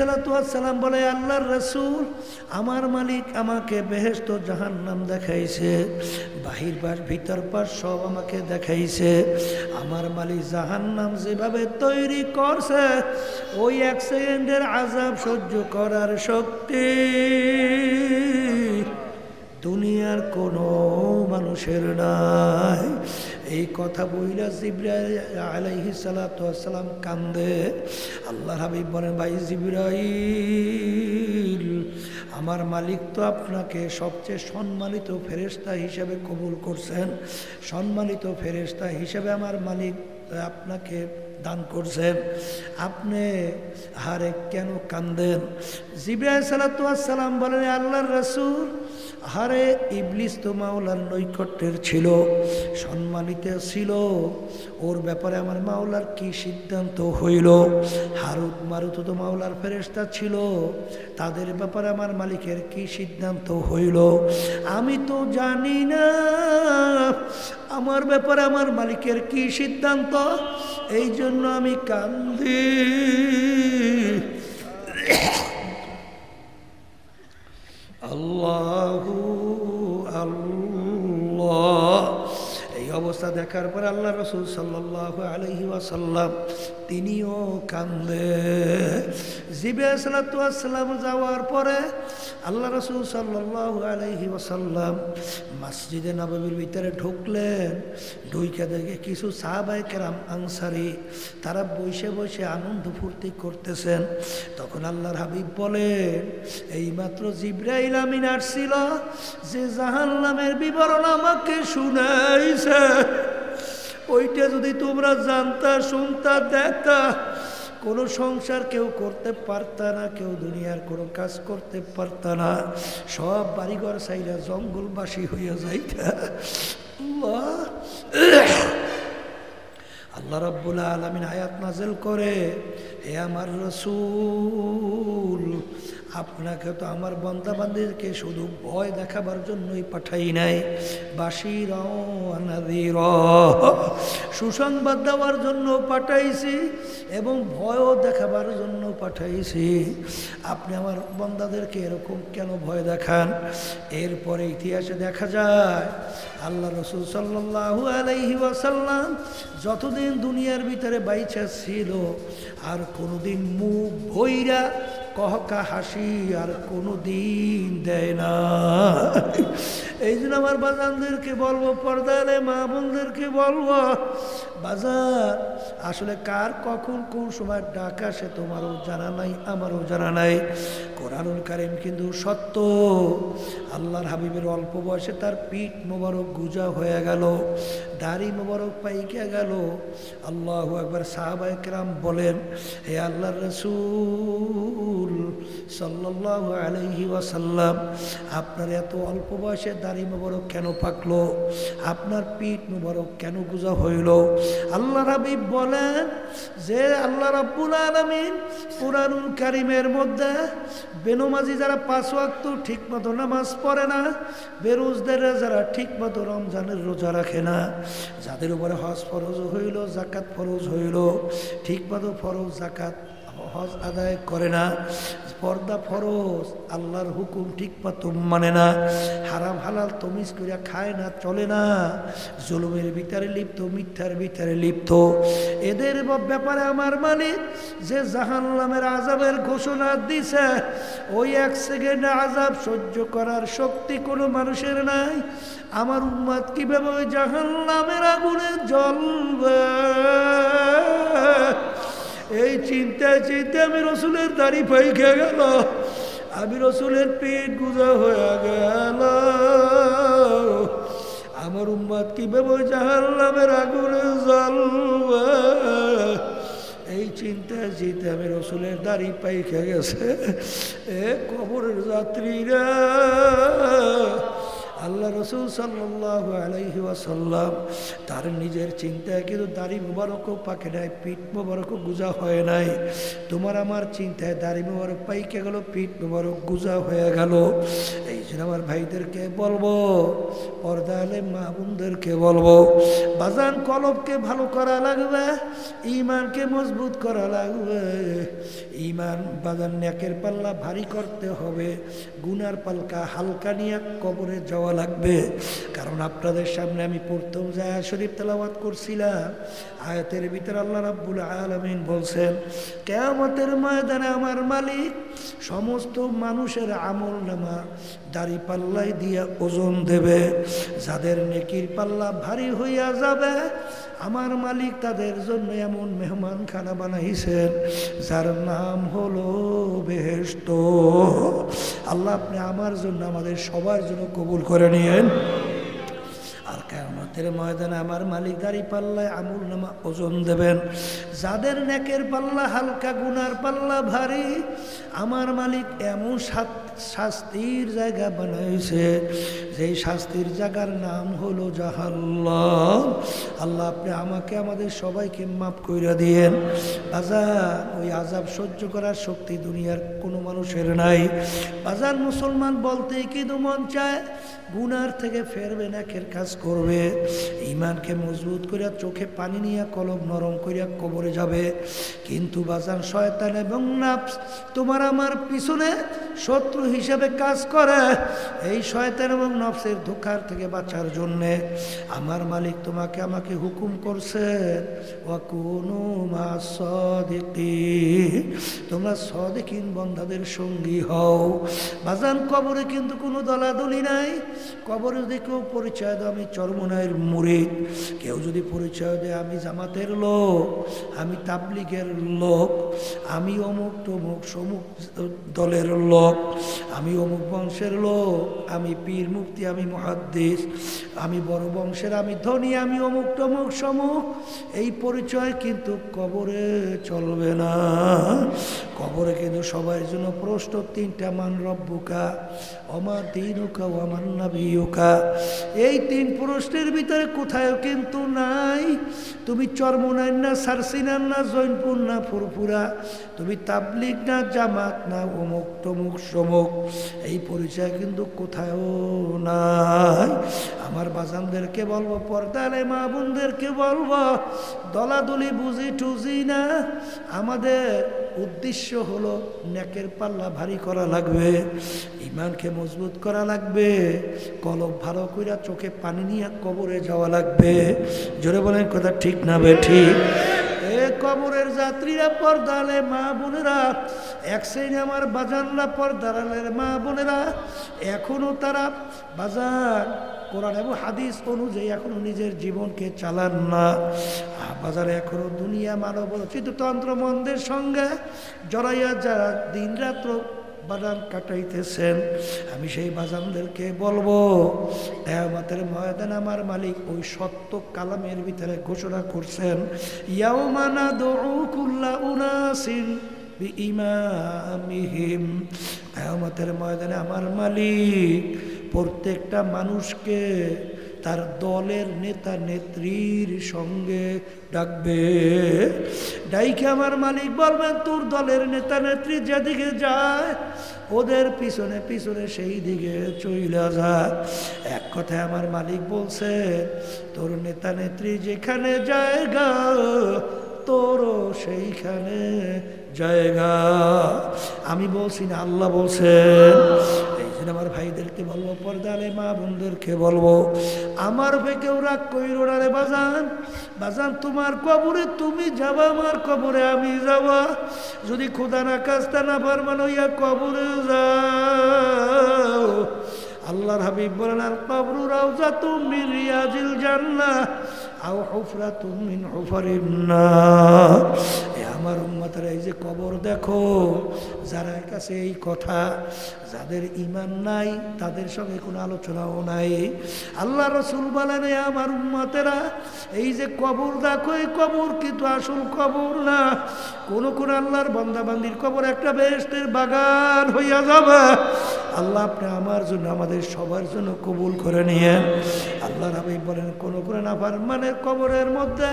সালাম বলে, আল্লাহর রাসূল, আমার মালিক আমাকে বেহেশত জাহান্নাম দেখাইছে, বাহির পাশ ভিতর পাশ সব আমাকে দেখাইছে। আমার মালিক জাহান্নাম যেভাবে তৈরি করছে, ওই এক সেকেন্ডের আযাব সহ্য করার শক্তি দুনিয়ার কোনো মানুষের নাই। এই কথা বইলা জিবরাইল আলাইহিস সালাতু ওয়াস সালাম কান্দে। আল্লাহর হাবিব বলেন, ভাই জিবরাইল, আমার মালিক তো আপনাকে সবচেয়ে সম্মানিত ফেরেশতা হিসেবে কবুল করছেন, সম্মানিত ফেরেশতা হিসেবে আমার মালিক আপনাকে দান করছেন, আপনি হারে কেন কান্দেন? জিবরাইল সালাতু ওয়াস সালাম বলেন, আল্লাহর রাসূল, হারে ইবলিস তো মাওলার নৈকট্যের ছিল, সম্মানিত ছিল, ওর ব্যাপারে আমার মাওলার কি সিদ্ধান্ত হইল? হারুত মারুত তো মাওলার ফেরেশতা ছিল, তাদের ব্যাপারে আমার মালিকের কি সিদ্ধান্ত হইল? আমি তো জানি না আমার ব্যাপারে আমার মালিকের কি সিদ্ধান্ত, এই জন্য আমি কান্দি। আল্লাহু আল্লাহ। এই অবস্থা দেখার পর আল্লাহ রাসূল সাল্লাল্লাহু আলাইহি ওয়াসাল্লাম তিনিও কান্দে। জিবরাইল সালাতু ওয়াস সালাম যাওয়ার পরে আল্লাহ রাসূল সাল্লাল্লাহু আলাইহি ওয়াসাল্লাম মসজিদে নববীর ভিতরে ঢুকলেন। ঢুইকা দেখে কিছু সাহাবায়ে কেরাম আনসারী তারা বসে বসে আনন্দ ফুর্তি করতেছেন। তখন আল্লাহর হাবিব বলেন, এইমাত্র জিবরাইল আমিন আসছিল, যে জাহান্নামের বিবরণ আমাকে শুনাইছে, ওইটা যদি তোমরা জানতা, শুনতা, দেখতা, কোনো সংসার কেউ করতে পারতা না, কেউ দুনিয়ার কোনো কাজ করতে পারতা না, সব বাড়িঘর সাইরা জঙ্গলবাসী হইয়া যাইতা। আল্লাহ রাব্বুল আলামিন আয়াত নাযিল করে, হে আমার রাসূল, আপনাকে তো আমার বান্দাবান্দিদেরকে শুধু ভয় দেখাবার জন্যই পাঠাই নাই, বাশীরা ওয়া নাযীরা, সুসংবাদ দেওয়ার জন্য পাঠাইছি এবং ভয়ও দেখাবার জন্য পাঠাইছি। আপনি আমার বান্দাদেরকে এরকম কেন ভয় দেখান? এরপরে ইতিহাসে দেখা যায় আল্লাহ রাসূল সাল্লাল্লাহু আলাইহি ওয়াসাল্লাম যতদিন দুনিয়ার ভিতরে বাইচা ছিল, আর কোনোদিন মুখ ভইরা কহকা হাসি আর কোনো দিন দেয় না। এই জন্য আমার বাজানদেরকে বলবো, পর্দারে মা বোনদেরকে বলবো, বাজার আসলে কার কখন কোন সময় ডাক আসে তোমারও জানা নাই, আমারও জানা নাই। কোরআনুল কারীম কিন্তু সত্য। আল্লাহর হাবিবের অল্প বয়সে তার পিঠ মোবারক গুজা হয়ে গেল, দাড়ি মোবারক পাইকে গেল। আল্লাহু আকবার। সাহাবায়ে কেরাম বলেন, হে আল্লাহর রাসূল সাল্লাল্লাহু আলাইহি ওয়াসাল্লাম, আপনার এত অল্প বয়সে দাড়ি মোবারক কেন পাকলো? আপনার পিঠ মোবারক কেন গুজা হইল? আল্লাহর হাবিব বলেন যে আল্লাহ রাব্বুল আলামিন কুরআনুল কারীমের মধ্যে বেনমাজি যারা 5 ওয়াক্ত ঠিকমতো নামাজ পড়ে না, বেরোজদের যারা ঠিকমতো রমজানের রোজা রাখে না, যাদের উপরে হজ ফরজ হইল, যাকাত ফরজ হইল, ঠিকমতো ফরজ জাকাত হজ আদায় করে না, পর্দা ফরজ, আল্লাহর হুকুম ঠিক মতো মানে না, হারাম হালাল তমিজ করে খায় না, চলে না, জুলুমের ভিতরে লিপ্ত, মিথ্যার ভিতরে লিপ্ত, এদের ব্যাপারে আমার মালিক যে জাহান্নামের আযাবের ঘোষণা দিছে, ওই এক সেকেন্ড আযাব সহ্য করার শক্তি কোনো মানুষের নাই। আমার উম্মত কিভাবে ওই জাহান্নামের আগুনে জ্বলবে, এই চিন্তায় চিন্তায় আমি রসুলের দাড়ি পাইকে গেল, আমি রসুলের পেট গুজা হয়ে গেল। আমার উম্মত কিভাবে জাহান্নামের আগুনে জ্বলবে, এই চিন্তায় চিন্তায় আমি রসুলের দাড়ি পাইকে গেছে। এ কবরের যাত্রীরা, আল্লাহ রসুল সাল্লাল্লাহু আলাইহি ওয়াসাল্লাম তার নিজের চিন্তায় কিন্তু দাড়ি মোবারকও পাকে নাই, পিঠ মোবারকও গুজা হয় নাই। তোমার আমার চিন্তায় দাড়ি মোবারক পাইকে গেল, পিঠ মোবারক গুজা হয়ে গেল। এই জন্য আমার ভাইদেরকে বলবো, পর্দা আলেম মা বোনদেরকে বলবো, বাজান কলবকে ভালো করা লাগবে, ইমানকে মজবুত করা লাগবে। ইমান বাজান নেকের পাল্লা ভারী করতে হবে, গুনার পাল্কা হালকা নিয়ে কবরে যাওয়া লাগবে। কারণ আপনাদের সামনে আমি প্রথম যে আয়াত শরীফ তেলাওয়াত করছিলাম, আয়াতের ভিতরে আল্লাহ রাব্বুল আলামিন বলছেন, কিয়ামতের ময়দানে আমার মালিক সমস্ত মানুষের আমলনামা দাড়ি পাল্লায় দিয়ে ওজন দেবে। যাদের নেকির পাল্লা ভারী হইয়া যাবে, আমার মালিক তাদের জন্য এমন মেহমান খানা বানাইছেন যার নাম হলো বেহেশত। আল্লাহ আপনি আমার জন্য, আমাদের সবার জন্য কবুল করে নিয়েন। আর কিয়ামতের ময়দানে আমার মালিক দাড়ি পাল্লায় আমল নামা ওজন দেবেন। যাদের নেকের পাল্লা হালকা, গুনার পাল্লা ভারী, আমার মালিক এমন শাস্তির জায়গা বানাইছে, যেই শাস্তির জায়গার নাম হলো জাহান্নাম। আল্লাহ আপনি আমাকে, আমাদের সবাইকে মাফ কইরা দিয়েন। বাজান ওই আযাব সহ্য করার শক্তি দুনিয়ার কোনো মানুষের নাই। বাজান মুসলমান বলতেই কিন্তু মন চায় গুনার থেকে ফেরবে, নেকের কাজ করবে, ইমানকে মজবুত করিয়া চোখে পানি নিয়ে কলব নরম করিয়া কবরে যাবে। কিন্তু বাজান শয়তান এবং নাফস তোমার আমার পিছনে শত্রু হিসেবে কাজ করে। এই শয়তান এবং নফসের ধোঁকার থেকে বাঁচার জন্যে আমার মালিক তোমাকে আমাকে হুকুম করছে, ওয়াকুনু মা'আস সাদিকিন, তোমরা সাদিকিন বান্দাদের সঙ্গী হও। বাজান কবরে কিন্তু কোনো দলাদলি নাই। কবরে যদি কেউ পরিচয় দেয় আমি চরমনাইয়ের মুরিদ, কেউ যদি পরিচয় দেয় আমি জামাতের লোক, আমি তাবলিগের লোক, আমি অমুক তমুক সমুক দলের লোক, আমি অমুক বংশের লোক, আমি পীর মুফতি, আমি মুহাদ্দিস, আমি বড় বংশের, আমি ধনী, আমি অমুক তমুক সমুক, এই পরিচয় কিন্তু কবরে চলবে না। কবরে কিন্তু সবার জন্য প্রশ্ন তিনটা, মান রব্বুকা, ওমা দীনুকা, ওয়া মান নাবিয়ুকা। এই তিন প্রশ্নের ভিতরে কোথাও কিন্তু নাই তুমি চরমনাই না, সারসিনার না, জৈনপুর না, ফুরফুরা, তুমি তাবলিগ না, জামাত না, অমুক তমুক সমুক, এই পরিচয় কিন্তু কোথাও নাই। আমার বাজানদেরকে বলবো, পর্দালে মা বোনদেরকে বলবো, দলাদলি বুঝি টুজি না, আমাদের উদ্দেশ্য হলো নেকের পাল্লা ভারী করা লাগবে, ইমানকে মজবুত করা লাগবে, কলব ভালো কইরা চোখে পানি নিয়ে কবরে যাওয়া লাগবে। জোরে বলেন কথা ঠিক না বেঠিক? এ কবরের যাত্রীরা, পর্দালে মা বোনেরা, এক শ্রেণী আমার বাজানরা, পর্দালের মা বোনেরা, এখনো তারা বাজার কোরআন এবং হাদিস অনুযায়ী এখনো নিজের জীবনকে চালান না। বাজারে এখনো দুনিয়া মানব চিত্ততন্ত্র মন্দের সঙ্গে জড়াইয়া যারা দিন রাত্র বাজান কাটাইতেছেন, আমি সেই বাজানদেরকে বলবো, কিয়ামতের ময়দানে আমার মালিক ওই সত্য কালামের ভিতরে ঘোষণা করছেন, ইয়াউমা নাদউ কুল্লা উনাসিন বিইমামিহিম। কিয়ামতের ময়দানে আমার মালিক প্রত্যেকটা মানুষকে তার দলের নেতা নেত্রীর সঙ্গে ডাকবে। ডাইকে আমার মালিক বলবেন, তোর দলের নেতা নেত্রী যেদিকে যায় ওদের পিছনে পিছনে সেই দিকে চইলা যায়। এক কথায় আমার মালিক বলছে, তোর নেতা নেত্রী যেখানে জায়গা তোরও সেইখানে জায়গা। আমি বলছি না, আল্লাহ বলছেন। এই জন্য আমার ভাইদেরকে বলবো, পর্দারে মা বোনদেরকে বলবো, আমার ভাই কেউ রাগ কইরো না রে বাজান। বাজান তোমার কবরে তুমি যাবা, আমার কবরে আমি যাবা। যদি খোদা না কাজটা না পারমান হইয়া কবরে যাও। আল্লাহর হাবিব বলেন, আল কবরু রাউযাতুম মিন রিয়াজিল জান্নাহ আও হুফরাতুম মিন হুফারিন নার। আমার উম্মতেরা, এই যে কবর দেখো, যারা কাছে এই কথা, যাদের ঈমান নাই তাদের সঙ্গে কোনো আলোচনাও নাই। আল্লাহ রাসূল বলেন, আমার উম্মতেরা, এই যে কবর দেখো, এই কবর কিন্তু আসল কবর না। কোন কোন আল্লাহর বান্দা বান্দির কবর একটা বেহেশতের বাগান হইয়া যাবে। আল্লাহ আপনি আমার জন্য, আমাদের সবার জন্য কবুল করে নিয়েন। আল্লাহর হাবিব বলেন, কোন কোন নাফরমানের কবরের মধ্যে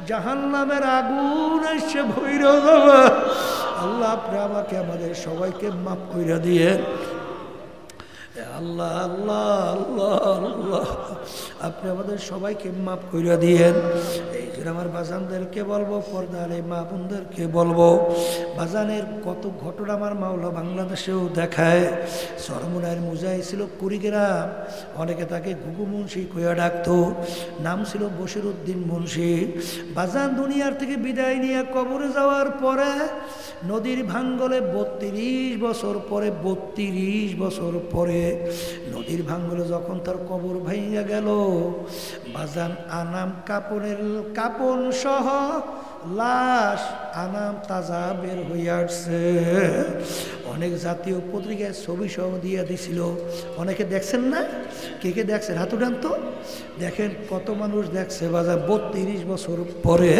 জাহান্নামের আগুন এসে ভইরা যাবে। আল্লাহ আপনি আমাকে, আমাদের সবাইকে মাফ কইরা দিয়েন। আল্লাহ আল্লাহ আল্লাহ আল্লাহ, আপনি আমাদের সবাইকে মাফ কইরা দিয়েন। এই জন্য আমার বাজানদেরকে বলবো, পর্দারে মা বোনদেরকে বলবো, বাজানের কত ঘটনা আমার মাওলা বাংলাদেশেও দেখায়। চরমনায়ের মুজাহি ছিল কুড়িগ্রাম, অনেকে তাকে ঘুঘু মুন্সি কইয়া ডাকতো, নাম ছিল বশিরউদ্দিন মুন্সি। বাজান দুনিয়ার থেকে বিদায় নিয়ে কবরে যাওয়ার পরে নদীর ভাঙ্গলে 32 বছর পরে, 32 বছর পরে নদীর ভাঙ্গলে যখন তার কবর ভাইয়া গেল, বাজান আনাম কাপন সহ লাশ আনাম তাজা বের হইয়া আসছে। অনেক জাতীয় পত্রিকায় ছবি সহ দিয়ে দিছিল, অনেকে দেখছেন না? কে কে দেখছেন হাত উঠান তো, দেখেন কত মানুষ দেখছে বাজার 32 বছর পরে।